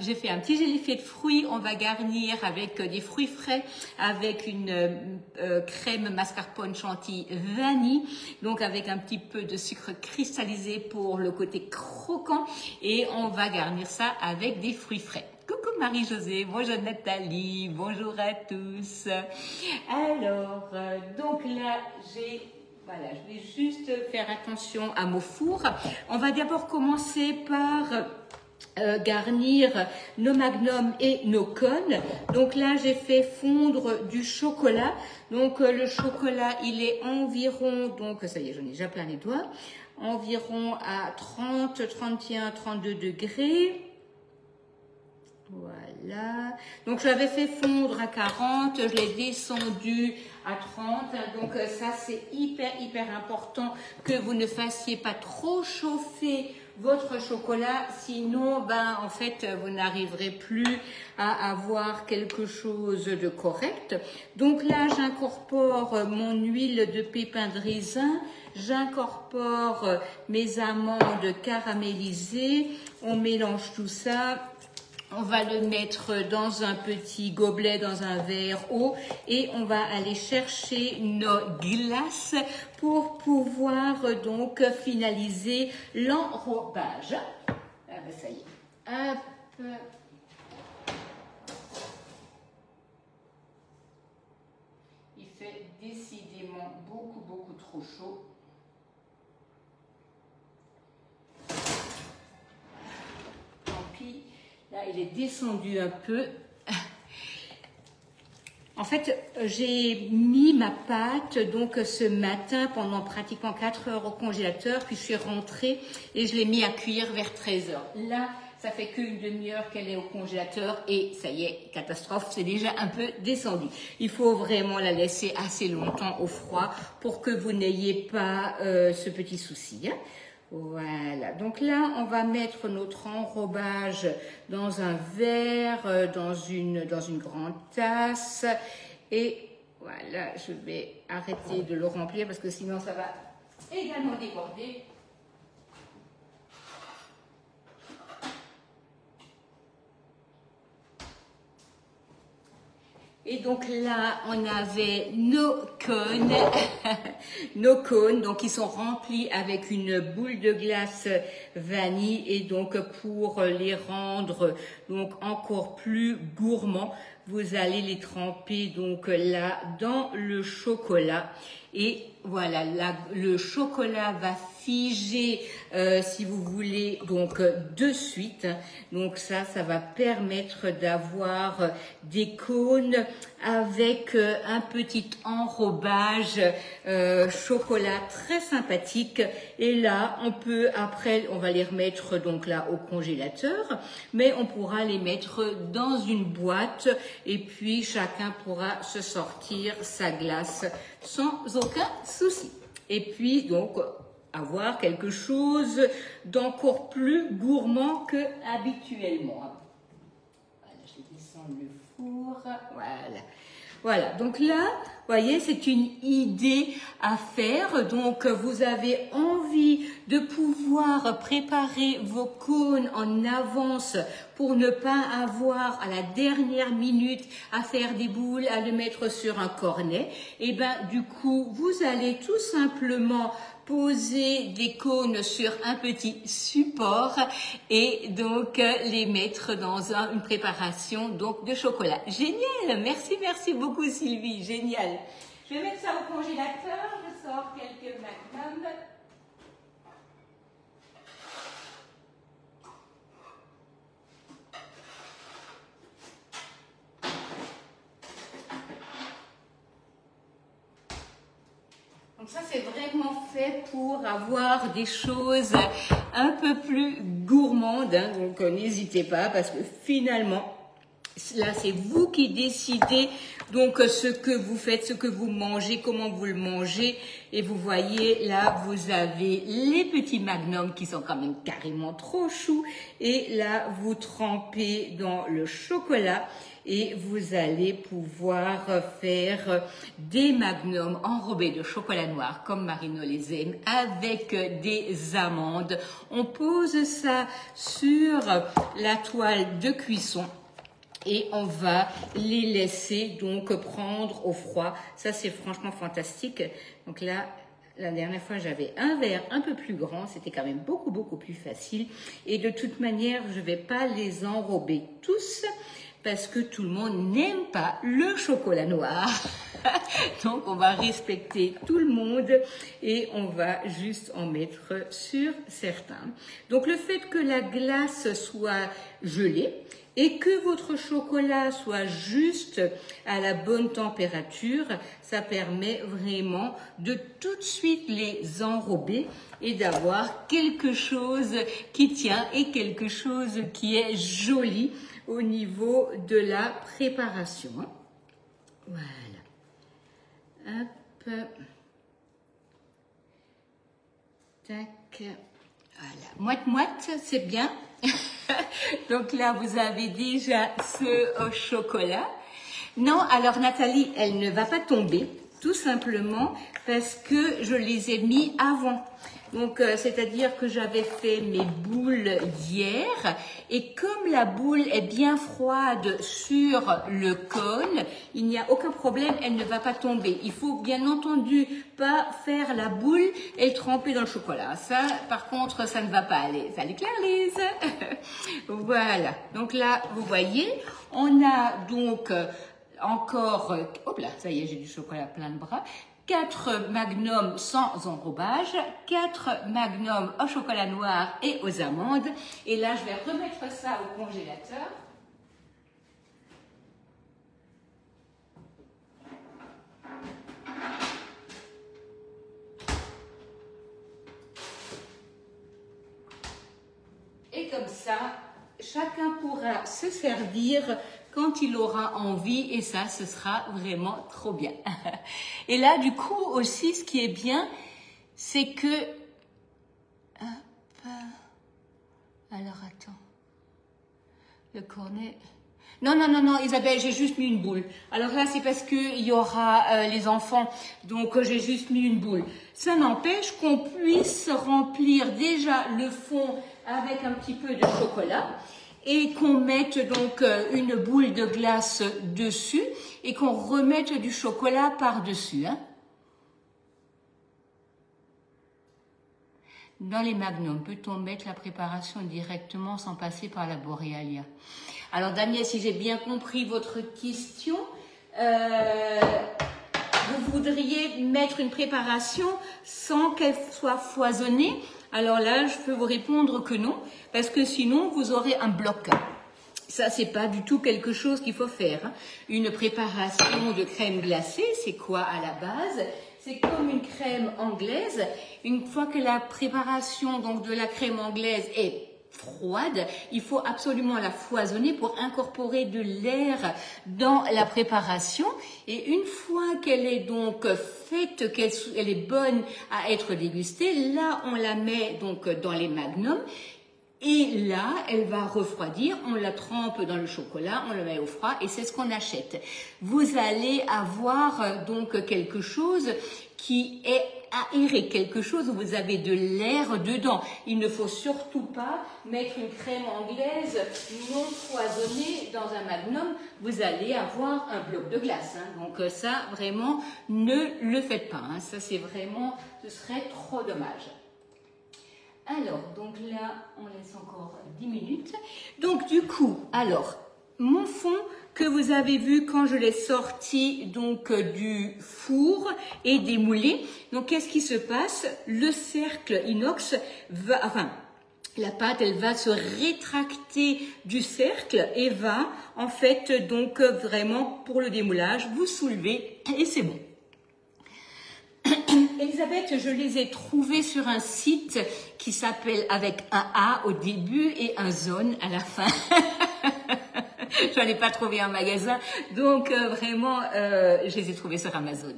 j'ai fait un petit gélifié de fruits. On va garnir avec des fruits frais, avec une crème mascarpone chantilly vanille. Donc, avec un petit peu de sucre cristallisé pour le côté croquant. Et on va garnir ça avec des fruits frais. Coucou Marie-Josée, bonjour Nathalie, bonjour à tous. Alors, donc là, voilà, je vais juste faire attention à mon four. On va d'abord commencer par garnir nos magnums et nos cônes. Donc là, j'ai fait fondre du chocolat. Donc le chocolat, il est environ, donc ça y est, j'en ai déjà plein les doigts, environ à 30, 31, 32 degrés. Voilà, donc je l'avais fait fondre à 40, je l'ai descendu à 30, donc ça c'est hyper important que vous ne fassiez pas trop chauffer votre chocolat, sinon en fait vous n'arriverez plus à avoir quelque chose de correct. Donc là j'incorpore mon huile de pépins de raisin, j'incorpore mes amandes caramélisées, on mélange tout ça. On va le mettre dans un petit gobelet, dans un verre haut et on va aller chercher nos glaces pour pouvoir donc finaliser l'enrobage. Ah ben ça y est. Hop. Il fait décidément beaucoup trop chaud. Tant pis. Là, il est descendu un peu. En fait, j'ai mis ma pâte donc ce matin pendant pratiquement 4 heures au congélateur, puis je suis rentrée et je l'ai mis à cuire vers 13 heures. Là, ça fait qu'une demi-heure qu'elle est au congélateur et ça y est, catastrophe, c'est déjà un peu descendu. Il faut vraiment la laisser assez longtemps au froid pour que vous n'ayez pas ce petit souci, hein. Voilà, donc là, on va mettre notre enrobage dans un verre, dans une grande tasse. Et voilà, je vais arrêter de le remplir parce que sinon ça va également déborder. Et donc là, on avait nos cônes, nos cônes, donc ils sont remplis avec une boule de glace vanille et donc pour les rendre donc encore plus gourmands, vous allez les tremper donc là dans le chocolat. Et voilà, le chocolat va figer, si vous voulez, donc de suite. Donc ça va permettre d'avoir des cônes avec un petit enrobage chocolat très sympathique. Et là, on peut, après, on va les remettre donc là au congélateur, mais on pourra les mettre dans une boîte et puis chacun pourra se sortir sa glace sans aucun souci. Et puis donc avoir quelque chose d'encore plus gourmand que habituellement. Voilà, je vais descendre le four. Voilà. Voilà, donc là, vous voyez, c'est une idée à faire. Donc, vous avez envie de pouvoir préparer vos cônes en avance pour ne pas avoir à la dernière minute à faire des boules, à le mettre sur un cornet. Et ben, du coup, vous allez tout simplement poser des cônes sur un petit support et donc les mettre dans une préparation donc de chocolat. Génial, merci beaucoup Sylvie, génial. Je vais mettre ça au congélateur, je sors quelques magnums. Donc ça, c'est vraiment fait pour avoir des choses un peu plus gourmandes, hein. Donc n'hésitez pas parce que finalement, là, c'est vous qui décidez donc ce que vous faites, ce que vous mangez, comment vous le mangez. Et vous voyez, là, vous avez les petits magnums qui sont quand même carrément trop choux. Et là, vous trempez dans le chocolat et vous allez pouvoir faire des magnums enrobés de chocolat noir comme Marino les aime avec des amandes. On pose ça sur la toile de cuisson. Et on va les laisser donc prendre au froid. Ça, c'est franchement fantastique. Donc là, la dernière fois, j'avais un verre un peu plus grand. C'était quand même beaucoup plus facile. Et de toute manière, je ne vais pas les enrober tous parce que tout le monde n'aime pas le chocolat noir. Donc, on va respecter tout le monde et on va juste en mettre sur certains. Donc, le fait que la glace soit gelée et que votre chocolat soit juste à la bonne température, ça permet vraiment de tout de suite les enrober et d'avoir quelque chose qui tient et quelque chose qui est joli au niveau de la préparation. Voilà. Hop. Tac. Voilà. Moite, c'est bien. Donc là, vous avez déjà ce au chocolat. Non, alors Nathalie, elle ne va pas tomber, tout simplement parce que je les ai mis avant. Donc, c'est-à-dire que j'avais fait mes boules hier et comme la boule est bien froide sur le cône, il n'y a aucun problème, elle ne va pas tomber. Il faut bien entendu pas faire la boule et le tremper dans le chocolat. Ça, par contre, ça ne va pas aller. Ça allait clair, Lise. Voilà. Donc là, vous voyez, on a donc encore, hop là, ça y est, j'ai du chocolat plein de bras. 4 magnums sans enrobage, 4 magnums au chocolat noir et aux amandes. Et là, je vais remettre ça au congélateur. comme ça, chacun pourra se servir quand il aura envie et ça, ce sera vraiment trop bien. Et là, du coup, aussi, ce qui est bien, c'est que... Hop. Alors, attends. Le cornet... Non, non, non, non, Isabelle, j'ai juste mis une boule. Alors là, c'est parce qu'il y aura les enfants, donc j'ai juste mis une boule. Ça n'empêche qu'on puisse remplir déjà le fond avec un petit peu de chocolat et qu'on mette donc une boule de glace dessus et qu'on remette du chocolat par-dessus. Hein. Dans les magnums, peut-on mettre la préparation directement sans passer par la Borealia? Alors Damien, si j'ai bien compris votre question, vous voudriez mettre une préparation sans qu'elle soit foisonnée? Alors là, je peux vous répondre que non, parce que sinon vous aurez un bloc. Ça, c'est pas du tout quelque chose qu'il faut faire. Hein. Une préparation de crème glacée, c'est quoi à la base? C'est comme une crème anglaise. Une fois que la préparation donc de la crème anglaise est froide, il faut absolument la foisonner pour incorporer de l'air dans la préparation. Et une fois qu'elle est donc faite, qu'elle est bonne à être dégustée, là on la met donc dans les magnums. Et là, elle va refroidir, on la trempe dans le chocolat, on le met au froid et c'est ce qu'on achète. Vous allez avoir donc quelque chose qui est aéré, quelque chose où vous avez de l'air dedans. Il ne faut surtout pas mettre une crème anglaise non foisonnée dans un magnum. Vous allez avoir un bloc de glace. Hein. Donc ça, vraiment, ne le faites pas. Hein. Ça, c'est vraiment, ce serait trop dommage. Alors, donc là, on laisse encore 10 minutes. Donc, du coup, alors, mon fond que vous avez vu quand je l'ai sorti donc du four et démoulé. Donc, qu'est-ce qui se passe? Le cercle inox va, enfin, la pâte, elle va se rétracter du cercle et va, en fait, donc vraiment, pour le démoulage, vous soulevez et c'est bon. Elisabeth, je les ai trouvés sur un site qui s'appelle avec un A au début et un zone à la fin. Je n'en ai pas trouvé en magasin, donc vraiment, je les ai trouvés sur Amazon.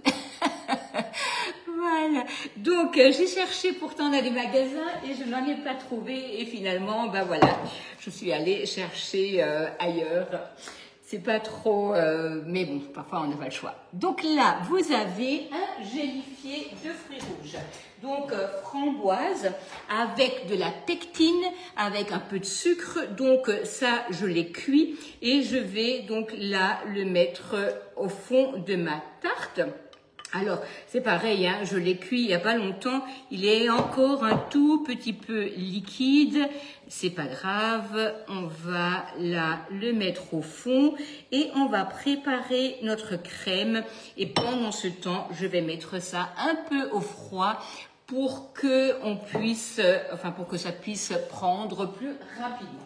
Voilà, donc j'ai cherché pourtant dans les magasins et je n'en ai pas trouvé et finalement, ben voilà, je suis allée chercher ailleurs. C'est pas trop, mais bon, parfois on n'a pas le choix. Donc là, vous avez un gélifié de fruits rouges. Donc framboise avec de la pectine, avec un peu de sucre. Donc ça, je l'ai cuit et je vais donc là le mettre au fond de ma tarte. Alors, c'est pareil, hein, je l'ai cuit il n'y a pas longtemps, il est encore un tout petit peu liquide, c'est pas grave, on va là le mettre au fond et on va préparer notre crème et pendant ce temps, je vais mettre ça un peu au froid pour que on puisse, enfin pour que ça puisse prendre plus rapidement.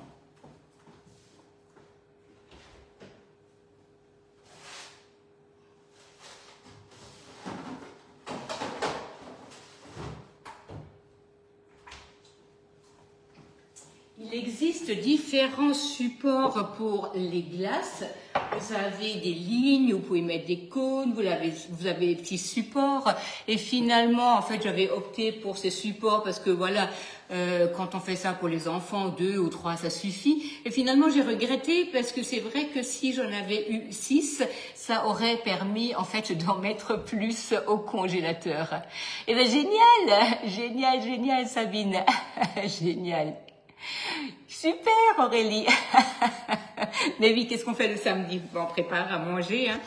Il existe différents supports pour les glaces. Vous avez des lignes, vous pouvez mettre des cônes, vous avez des petits supports. Et finalement, en fait, j'avais opté pour ces supports parce que voilà, quand on fait ça pour les enfants, 2 ou 3, ça suffit. Et finalement, j'ai regretté parce que c'est vrai que si j'en avais eu 6, ça aurait permis en fait d'en mettre plus au congélateur. Et ben génial, génial, génial, Sabine, génial. Super Aurélie. Mais oui, qu'est-ce qu'on fait le samedi? On prépare à manger, hein.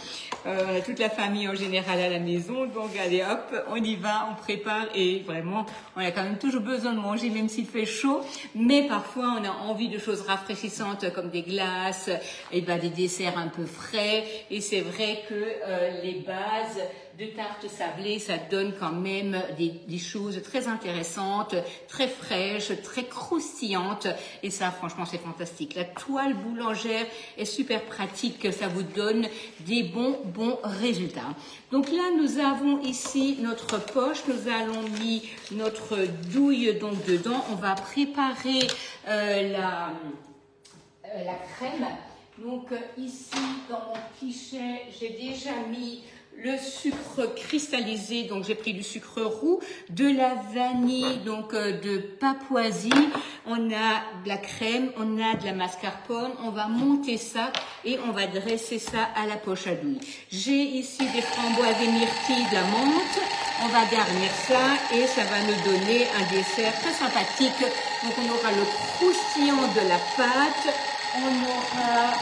On a toute la famille en général à la maison, donc allez hop, on y va, on prépare et vraiment, on a quand même toujours besoin de manger même s'il fait chaud, mais parfois on a envie de choses rafraîchissantes comme des glaces, et ben des desserts un peu frais et c'est vrai que les bases de tarte sablée, ça donne quand même des choses très intéressantes, très fraîches, très croustillantes. Et ça, franchement, c'est fantastique. La toile boulangère est super pratique, ça vous donne des bons résultats. Donc là, nous avons ici notre poche, nous allons mis notre douille donc dedans. On va préparer la crème. Donc ici, dans mon pichet, j'ai déjà mis le sucre cristallisé, donc j'ai pris du sucre roux, de la vanille, donc de Papouasie, on a de la crème, on a de la mascarpone, on va monter ça et on va dresser ça à la poche à douille. J'ai ici des framboises et myrtilles, de la menthe, on va garnir ça et ça va nous donner un dessert très sympathique. Donc on aura le croustillant de la pâte, on aura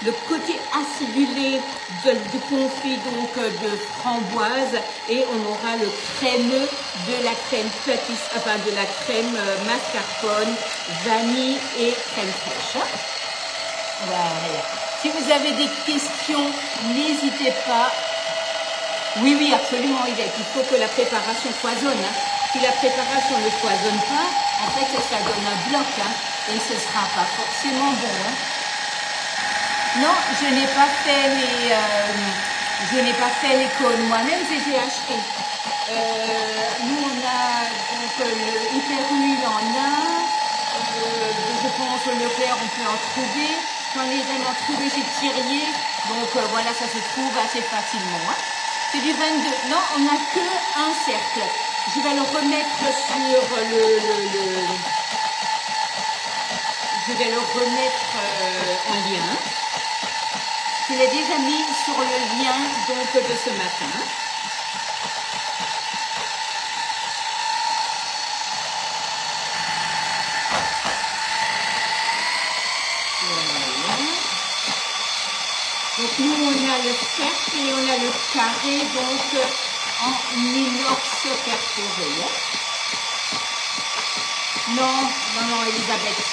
le côté acidulé du confit donc de framboise et on aura le crémeux de la crème de la crème mascarpone, vanille et crème fraîche. Voilà. Si vous avez des questions, n'hésitez pas. Oui, absolument, Yvette. Il faut que la préparation foisonne. Si la préparation ne foisonne pas, en fait, ça donne un bloc. Et ce ne sera pas forcément bon. Non, je n'ai pas fait les cônes moi-même, j'ai acheté. Nous, on a donc le hyper huile en a. Je pense le Leclerc, on peut en trouver. J'en ai vraiment trouvé chez Thirier. Donc voilà, ça se trouve assez facilement. C'est du 22. Non, on n'a qu'un cercle. Je vais le remettre sur je vais le remettre en lien. Je l'ai déjà mis sur le lien donc de ce matin. Voilà. Donc nous on a le cercle et on a le carré donc en inox perforé. Non, Elisabeth,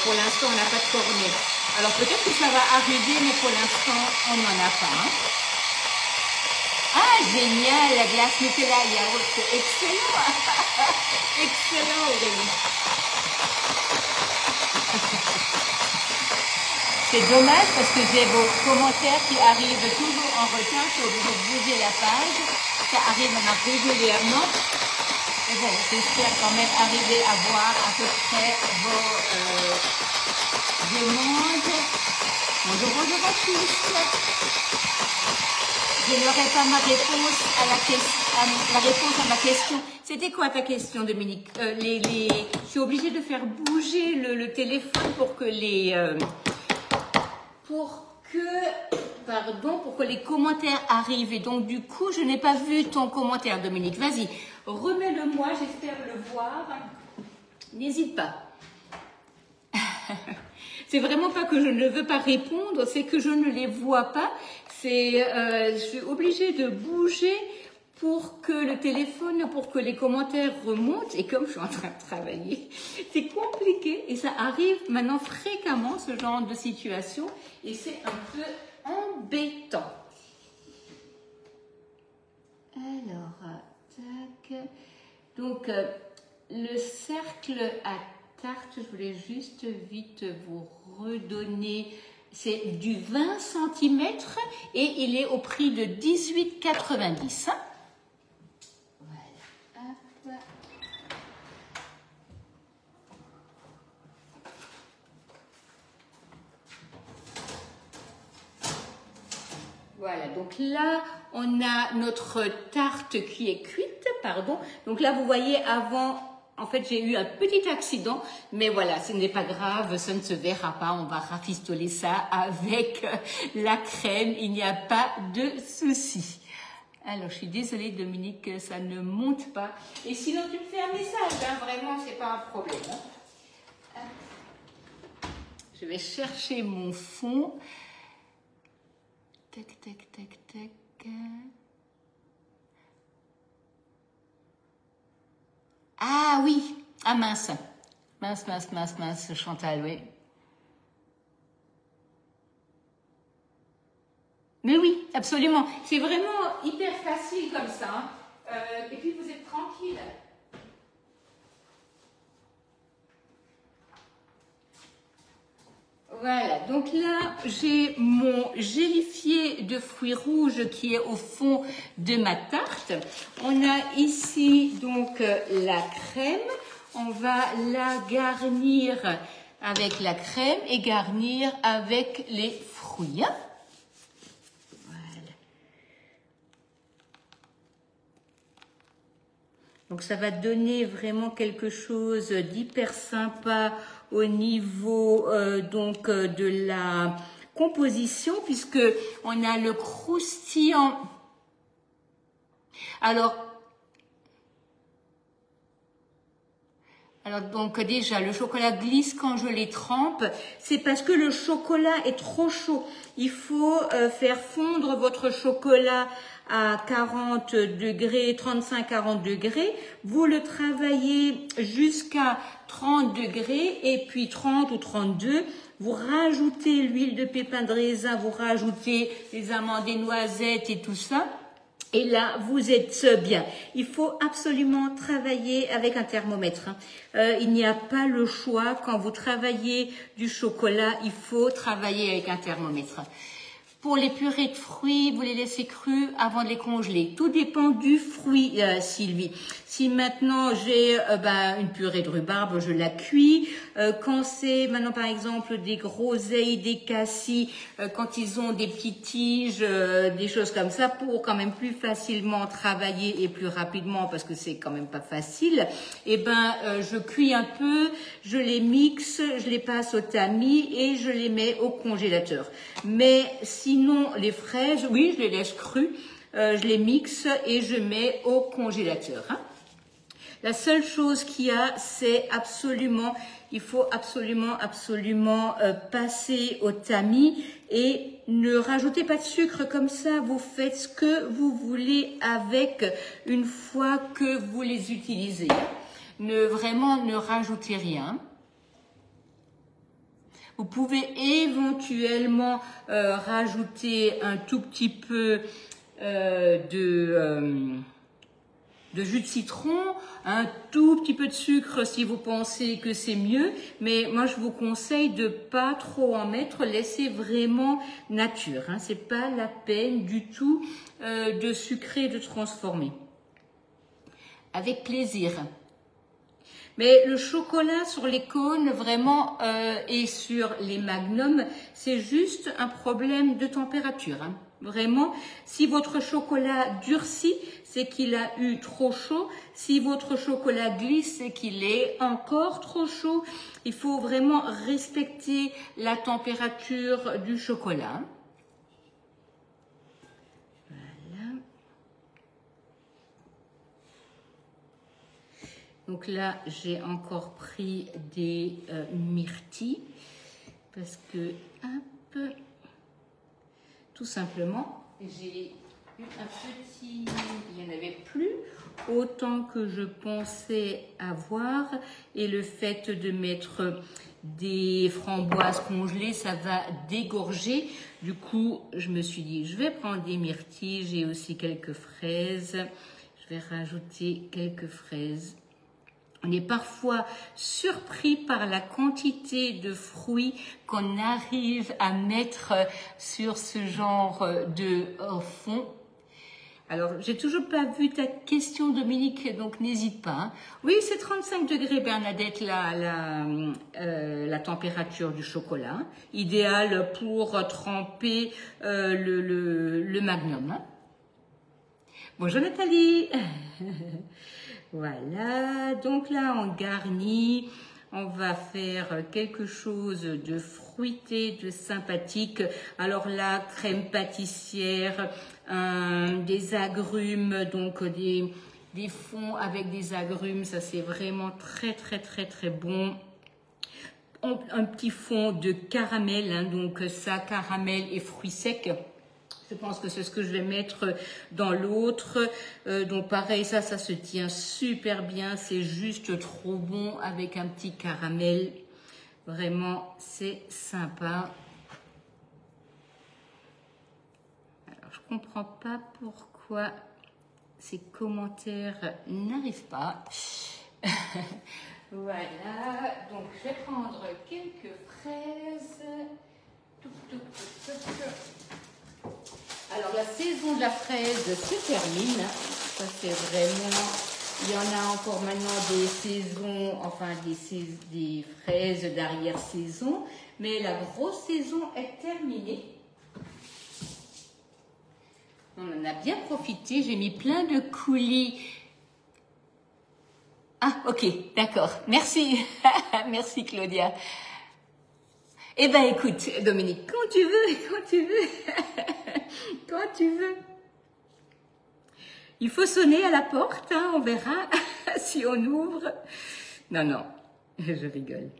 pour l'instant, on n'a pas de cornet. Alors, peut-être que ça va arriver, mais pour l'instant, on n'en a pas. Ah, génial, la glace Nutella yaourt, c'est excellent. Excellent, Aurélie. C'est dommage parce que j'ai vos commentaires qui arrivent toujours en retard. Je suis obligée de bouger la page. Ça arrive maintenant régulièrement. Mais bon, j'espère quand même arriver à voir à peu près vos demandes. Bonjour à tous. Je n'aurai pas ma réponse à ma question. C'était quoi ta question, Dominique? Je suis obligée de faire bouger le téléphone pour que pour que les commentaires arrivent. Et donc, du coup, je n'ai pas vu ton commentaire, Dominique. Vas-y, remets-le-moi, j'espère le voir. N'hésite pas. C'est vraiment pas que je ne veux pas répondre, c'est que je ne les vois pas. Je suis obligée de bouger pour que le téléphone, pour que les commentaires remontent. Et comme je suis en train de travailler, c'est compliqué. Et ça arrive maintenant fréquemment, ce genre de situation. Et c'est un peu embêtant. Alors, tac. Donc, le cercle à tarte, je voulais juste vite vous redonner. C'est du 20 cm et il est au prix de 18,90 €. Voilà, donc là, on a notre tarte qui est cuite, pardon. Donc là, vous voyez, avant, en fait, j'ai eu un petit accident, mais voilà, ce n'est pas grave, ça ne se verra pas. On va rafistoler ça avec la crème, il n'y a pas de souci. Alors, je suis désolée, Dominique, ça ne monte pas. Et sinon, tu me fais un message, hein, vraiment, c'est pas un problème. Hein. Je vais chercher mon fond. Tac, tac, tac, tac. Ah oui, ah mince. Mince, Chantal, oui. Mais oui, absolument. C'est vraiment hyper facile comme ça. Hein. Et puis vous êtes tranquille. Voilà, donc là, j'ai mon gélifié de fruits rouges qui est au fond de ma tarte. On a ici donc la crème. On va la garnir avec la crème et garnir avec les fruits. Voilà. Donc ça va donner vraiment quelque chose d'hyper sympa au niveau de la composition, puisque on a le croustillant. Alors donc déjà, le chocolat glisse quand je les trempe, c'est parce que le chocolat est trop chaud. Il faut faire fondre votre chocolat à 40 degrés, 35-40 degrés. Vous le travaillez jusqu'à 30 degrés et puis 30 ou 32. Vous rajoutez l'huile de pépins de raisin, vous rajoutez les amandes, des noisettes et tout ça. Et là, vous êtes bien. Il faut absolument travailler avec un thermomètre. Il n'y a pas le choix. Quand vous travaillez du chocolat, il faut travailler avec un thermomètre. Pour les purées de fruits, vous les laissez crus avant de les congeler. Tout dépend du fruit, Sylvie. Si maintenant j'ai une purée de rhubarbe, je la cuis. Quand c'est maintenant par exemple des groseilles, des cassis, quand ils ont des petites tiges, des choses comme ça, pour quand même plus facilement travailler et plus rapidement, parce que c'est quand même pas facile, je cuis un peu, je les mixe, je les passe au tamis et je les mets au congélateur. Mais sinon, les fraises, oui, je les laisse crues, je les mixe et je mets au congélateur. Hein. La seule chose qu'il y a, c'est il faut absolument passer au tamis et ne rajoutez pas de sucre comme ça. Vous faites ce que vous voulez avec une fois que vous les utilisez. Ne rajoutez rien. Vous pouvez éventuellement rajouter un tout petit peu de jus de citron, un tout petit peu de sucre si vous pensez que c'est mieux, mais moi je vous conseille de pas trop en mettre, laissez vraiment nature, hein. C'est pas la peine du tout de sucrer, de transformer. Avec plaisir. Mais le chocolat sur les cônes vraiment et sur les magnums, c'est juste un problème de température. Hein. Vraiment, si votre chocolat durcit, c'est qu'il a eu trop chaud. Si votre chocolat glisse, c'est qu'il est encore trop chaud. Il faut vraiment respecter la température du chocolat. Voilà. Donc là, j'ai encore pris des myrtilles parce que, hop, tout simplement, j'ai eu un petit, il n'y en avait plus autant que je pensais avoir, et le fait de mettre des framboises congelées, ça va dégorger. Du coup, je me suis dit, je vais prendre des myrtilles, j'ai aussi quelques fraises, je vais rajouter quelques fraises. On est parfois surpris par la quantité de fruits qu'on arrive à mettre sur ce genre de fond. Alors, j'ai toujours pas vu ta question, Dominique, donc n'hésite pas. Hein. Oui, c'est 35 degrés, Bernadette, la température du chocolat. Idéal pour tremper le magnum. Hein. Bonjour Nathalie. Voilà, donc là on garnit, on va faire quelque chose de fruité, de sympathique. Alors là, crème pâtissière, des agrumes, donc des fonds avec des agrumes, ça c'est vraiment très bon. Un petit fond de caramel, hein, donc ça, caramel et fruits secs. Je pense que c'est ce que je vais mettre dans l'autre. Donc pareil, ça se tient super bien. C'est juste trop bon avec un petit caramel. Vraiment, c'est sympa. Alors, je comprends pas pourquoi ces commentaires n'arrivent pas. Voilà, donc je vais prendre quelques fraises. Alors la saison de la fraise se termine. Ça c'est vraiment, il y en a encore maintenant des saisons, enfin des fraises d'arrière-saison, mais la grosse saison est terminée. On en a bien profité, j'ai mis plein de coulis. Ah, ok, d'accord. Merci. Merci, Claudia. Eh ben, écoute, Dominique, quand tu veux. Quand tu veux. Il faut sonner à la porte, hein, on verra si on ouvre. Non, non, je rigole.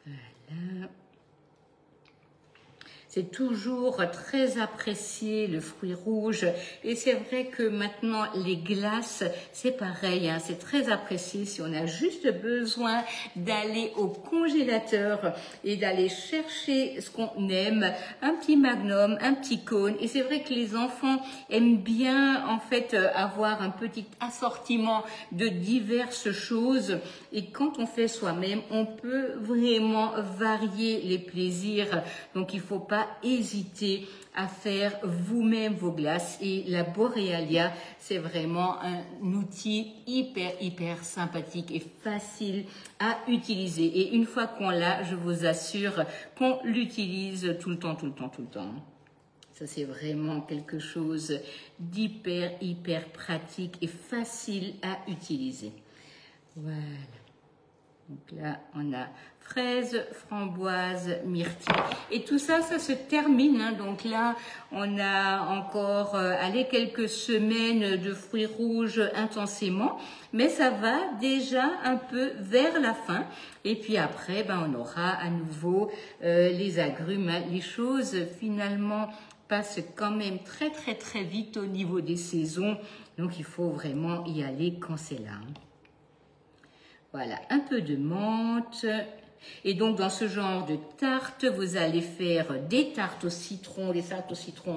Voilà. C'est toujours très apprécié, le fruit rouge. Et c'est vrai que maintenant, les glaces, c'est pareil, hein, c'est très apprécié. Si on a juste besoin d'aller au congélateur et d'aller chercher ce qu'on aime, un petit magnum, un petit cône. Et c'est vrai que les enfants aiment bien, en fait, avoir un petit assortiment de diverses choses. Et quand on fait soi-même, on peut vraiment varier les plaisirs. Donc, il ne faut pas hésiter à faire vous-même vos glaces, et la Borealia, c'est vraiment un outil hyper sympathique et facile à utiliser, et une fois qu'on l'a, je vous assure qu'on l'utilise tout le temps. Ça, c'est vraiment quelque chose d'hyper pratique et facile à utiliser. Voilà. Donc là, on a fraises, framboises, myrtilles. Et tout ça, ça se termine. Hein. Donc là, on a encore quelques semaines de fruits rouges intensément. Mais ça va déjà un peu vers la fin. Et puis après, ben, on aura à nouveau les agrumes. Hein. Les choses, finalement, passent quand même très vite au niveau des saisons. Donc, il faut vraiment y aller quand c'est là. Hein. Voilà, un peu de menthe. Et donc, dans ce genre de tarte, vous allez faire des tartes au citron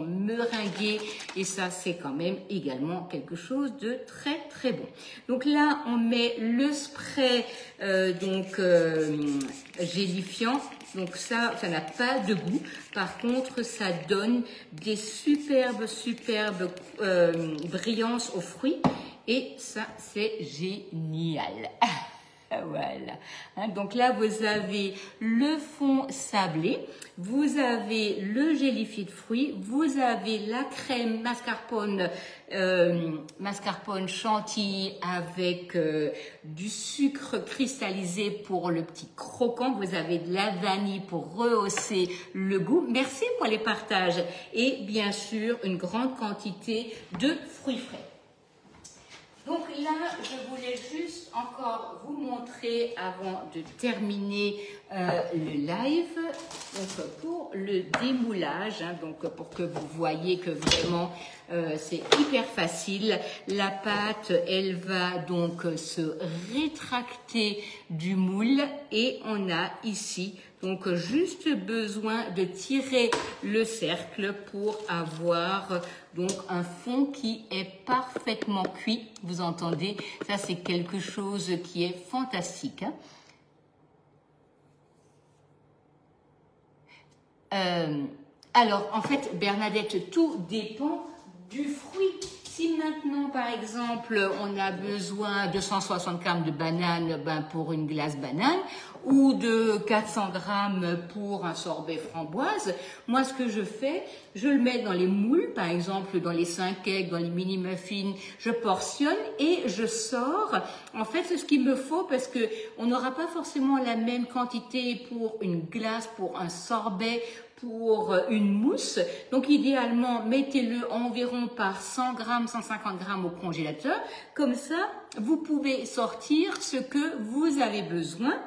meringuées. Et ça, c'est quand même également quelque chose de très bon. Donc là, on met le spray gélifiant. Donc ça n'a pas de goût. Par contre, ça donne des superbes brillances aux fruits. Et ça, c'est génial. Voilà. Hein, donc là, vous avez le fond sablé, vous avez le gélifié de fruits, vous avez la crème mascarpone chantilly avec du sucre cristallisé pour le petit croquant. Vous avez de la vanille pour rehausser le goût. Merci pour les partages. Et bien sûr, une grande quantité de fruits frais. Donc là, je voulais juste encore vous montrer, avant de terminer le live, donc pour le démoulage, hein, donc pour que vous voyez que vraiment c'est hyper facile. La pâte, elle va donc se rétracter du moule, et on a ici donc juste besoin de tirer le cercle pour avoir donc un fond qui est parfaitement cuit. Vous entendez, ça c'est quelque chose qui est fantastique. Alors en fait, Bernadette, tout dépend du fruit. Si maintenant, par exemple, on a besoin de 160 grammes de bananes pour une glace banane, ou de 400 grammes pour un sorbet framboise, moi, ce que je fais, je le mets dans les moules, par exemple, dans les 5 cakes, dans les mini muffins, je portionne et je sors. En fait, c'est ce qu'il me faut, parce que on n'aura pas forcément la même quantité pour une glace, pour un sorbet, pour une mousse. Donc, idéalement, mettez-le environ par 100 grammes, 150 grammes au congélateur. Comme ça, vous pouvez sortir ce que vous avez besoin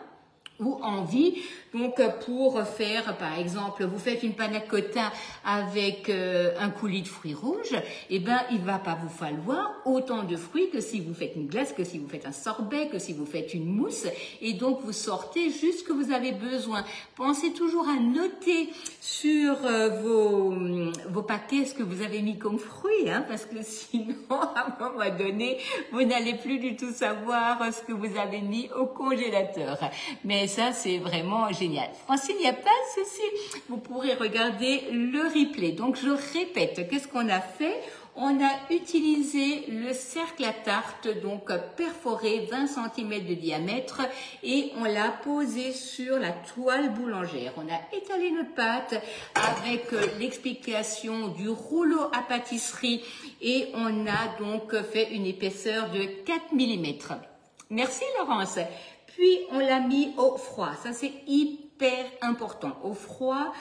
ou envie. Donc pour faire, par exemple, vous faites une panna cotta avec un coulis de fruits rouges, eh ben il va pas vous falloir autant de fruits que si vous faites une glace, que si vous faites un sorbet, que si vous faites une mousse, et donc vous sortez juste ce que vous avez besoin. Pensez toujours à noter sur vos paquets ce que vous avez mis comme fruits, hein, parce que sinon à un moment donné vous n'allez plus du tout savoir ce que vous avez mis au congélateur. Mais ça c'est vraiment génial. Francine, il n'y a pas de souci, vous pourrez regarder le replay. Donc je répète, qu'est-ce qu'on a fait? On a utilisé le cercle à tarte, donc perforé 20 cm de diamètre, et on l'a posé sur la toile boulangère. On a étalé notre pâte avec l'explication du rouleau à pâtisserie et on a donc fait une épaisseur de 4 mm. Merci Laurence. Puis on l'a mis au froid, ça c'est hyper important, au froid,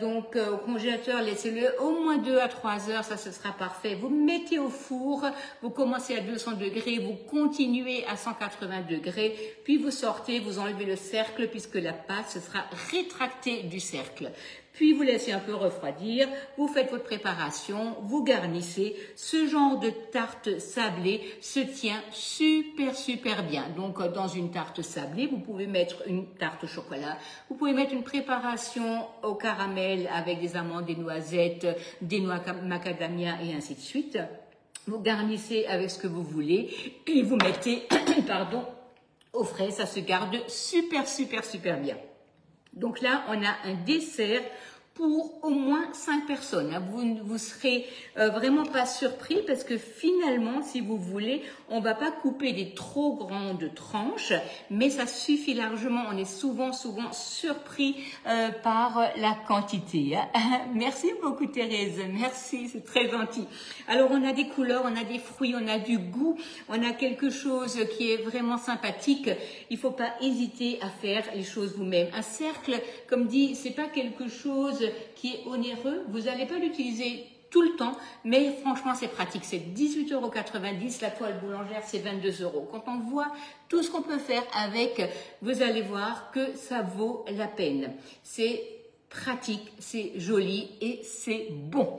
donc au congélateur, laissez-le au moins 2 à 3 heures, ça ce sera parfait. Vous mettez au four, vous commencez à 200 degrés, vous continuez à 180 degrés, puis vous sortez, vous enlevez le cercle puisque la pâte se sera rétractée du cercle. Puis vous laissez un peu refroidir, vous faites votre préparation, vous garnissez. Ce genre de tarte sablée se tient super bien. Donc dans une tarte sablée, vous pouvez mettre une tarte au chocolat, vous pouvez mettre une préparation au caramel avec des amandes, des noisettes, des noix macadamia et ainsi de suite. Vous garnissez avec ce que vous voulez et vous mettez pardon, au frais, ça se garde super bien. Donc là, on a un dessert pour au moins 5 personnes. Vous ne serez vraiment pas surpris parce que finalement, si vous voulez, on va pas couper des trop grandes tranches, mais ça suffit largement. On est souvent surpris par la quantité. Merci beaucoup Thérèse, merci, c'est très gentil. Alors on a des couleurs, on a des fruits, on a du goût, on a quelque chose qui est vraiment sympathique. Il faut pas hésiter à faire les choses vous-même. Un cercle, comme dit, c'est pas quelque chose qui est onéreux, vous n'allez pas l'utiliser tout le temps, mais franchement c'est pratique, c'est 18,90 €, la toile boulangère c'est 22 €. Quand on voit tout ce qu'on peut faire avec, vous allez voir que ça vaut la peine. C'est pratique, c'est joli et c'est bon.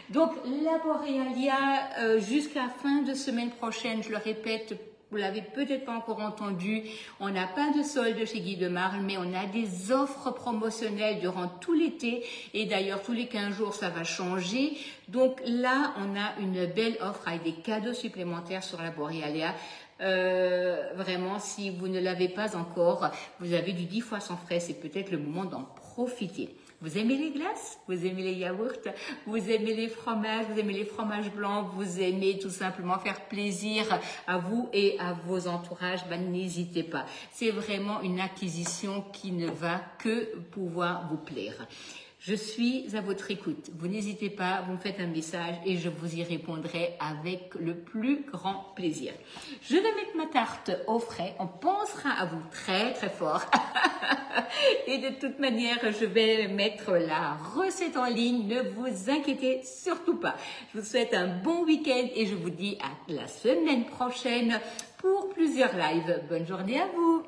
Donc la Borealia jusqu'à fin de semaine prochaine, je le répète, vous l'avez peut-être pas encore entendu, on n'a pas de solde chez Guy de Marle, mais on a des offres promotionnelles durant tout l'été et d'ailleurs tous les 15 jours ça va changer. Donc là, on a une belle offre avec des cadeaux supplémentaires sur la Borealia. Vraiment, si vous ne l'avez pas encore, vous avez du 10 fois sans frais, c'est peut-être le moment d'en profiter. Vous aimez les glaces? Vous aimez les yaourts? Vous aimez les fromages? Vous aimez les fromages blancs? Vous aimez tout simplement faire plaisir à vous et à vos entourages? Ben, n'hésitez pas. C'est vraiment une acquisition qui ne va que pouvoir vous plaire. Je suis à votre écoute. Vous n'hésitez pas, vous me faites un message et je vous y répondrai avec le plus grand plaisir. Je vais mettre ma tarte au frais. On pensera à vous très fort. Et de toute manière, je vais mettre la recette en ligne. Ne vous inquiétez surtout pas. Je vous souhaite un bon week-end et je vous dis à la semaine prochaine pour plusieurs lives. Bonne journée à vous.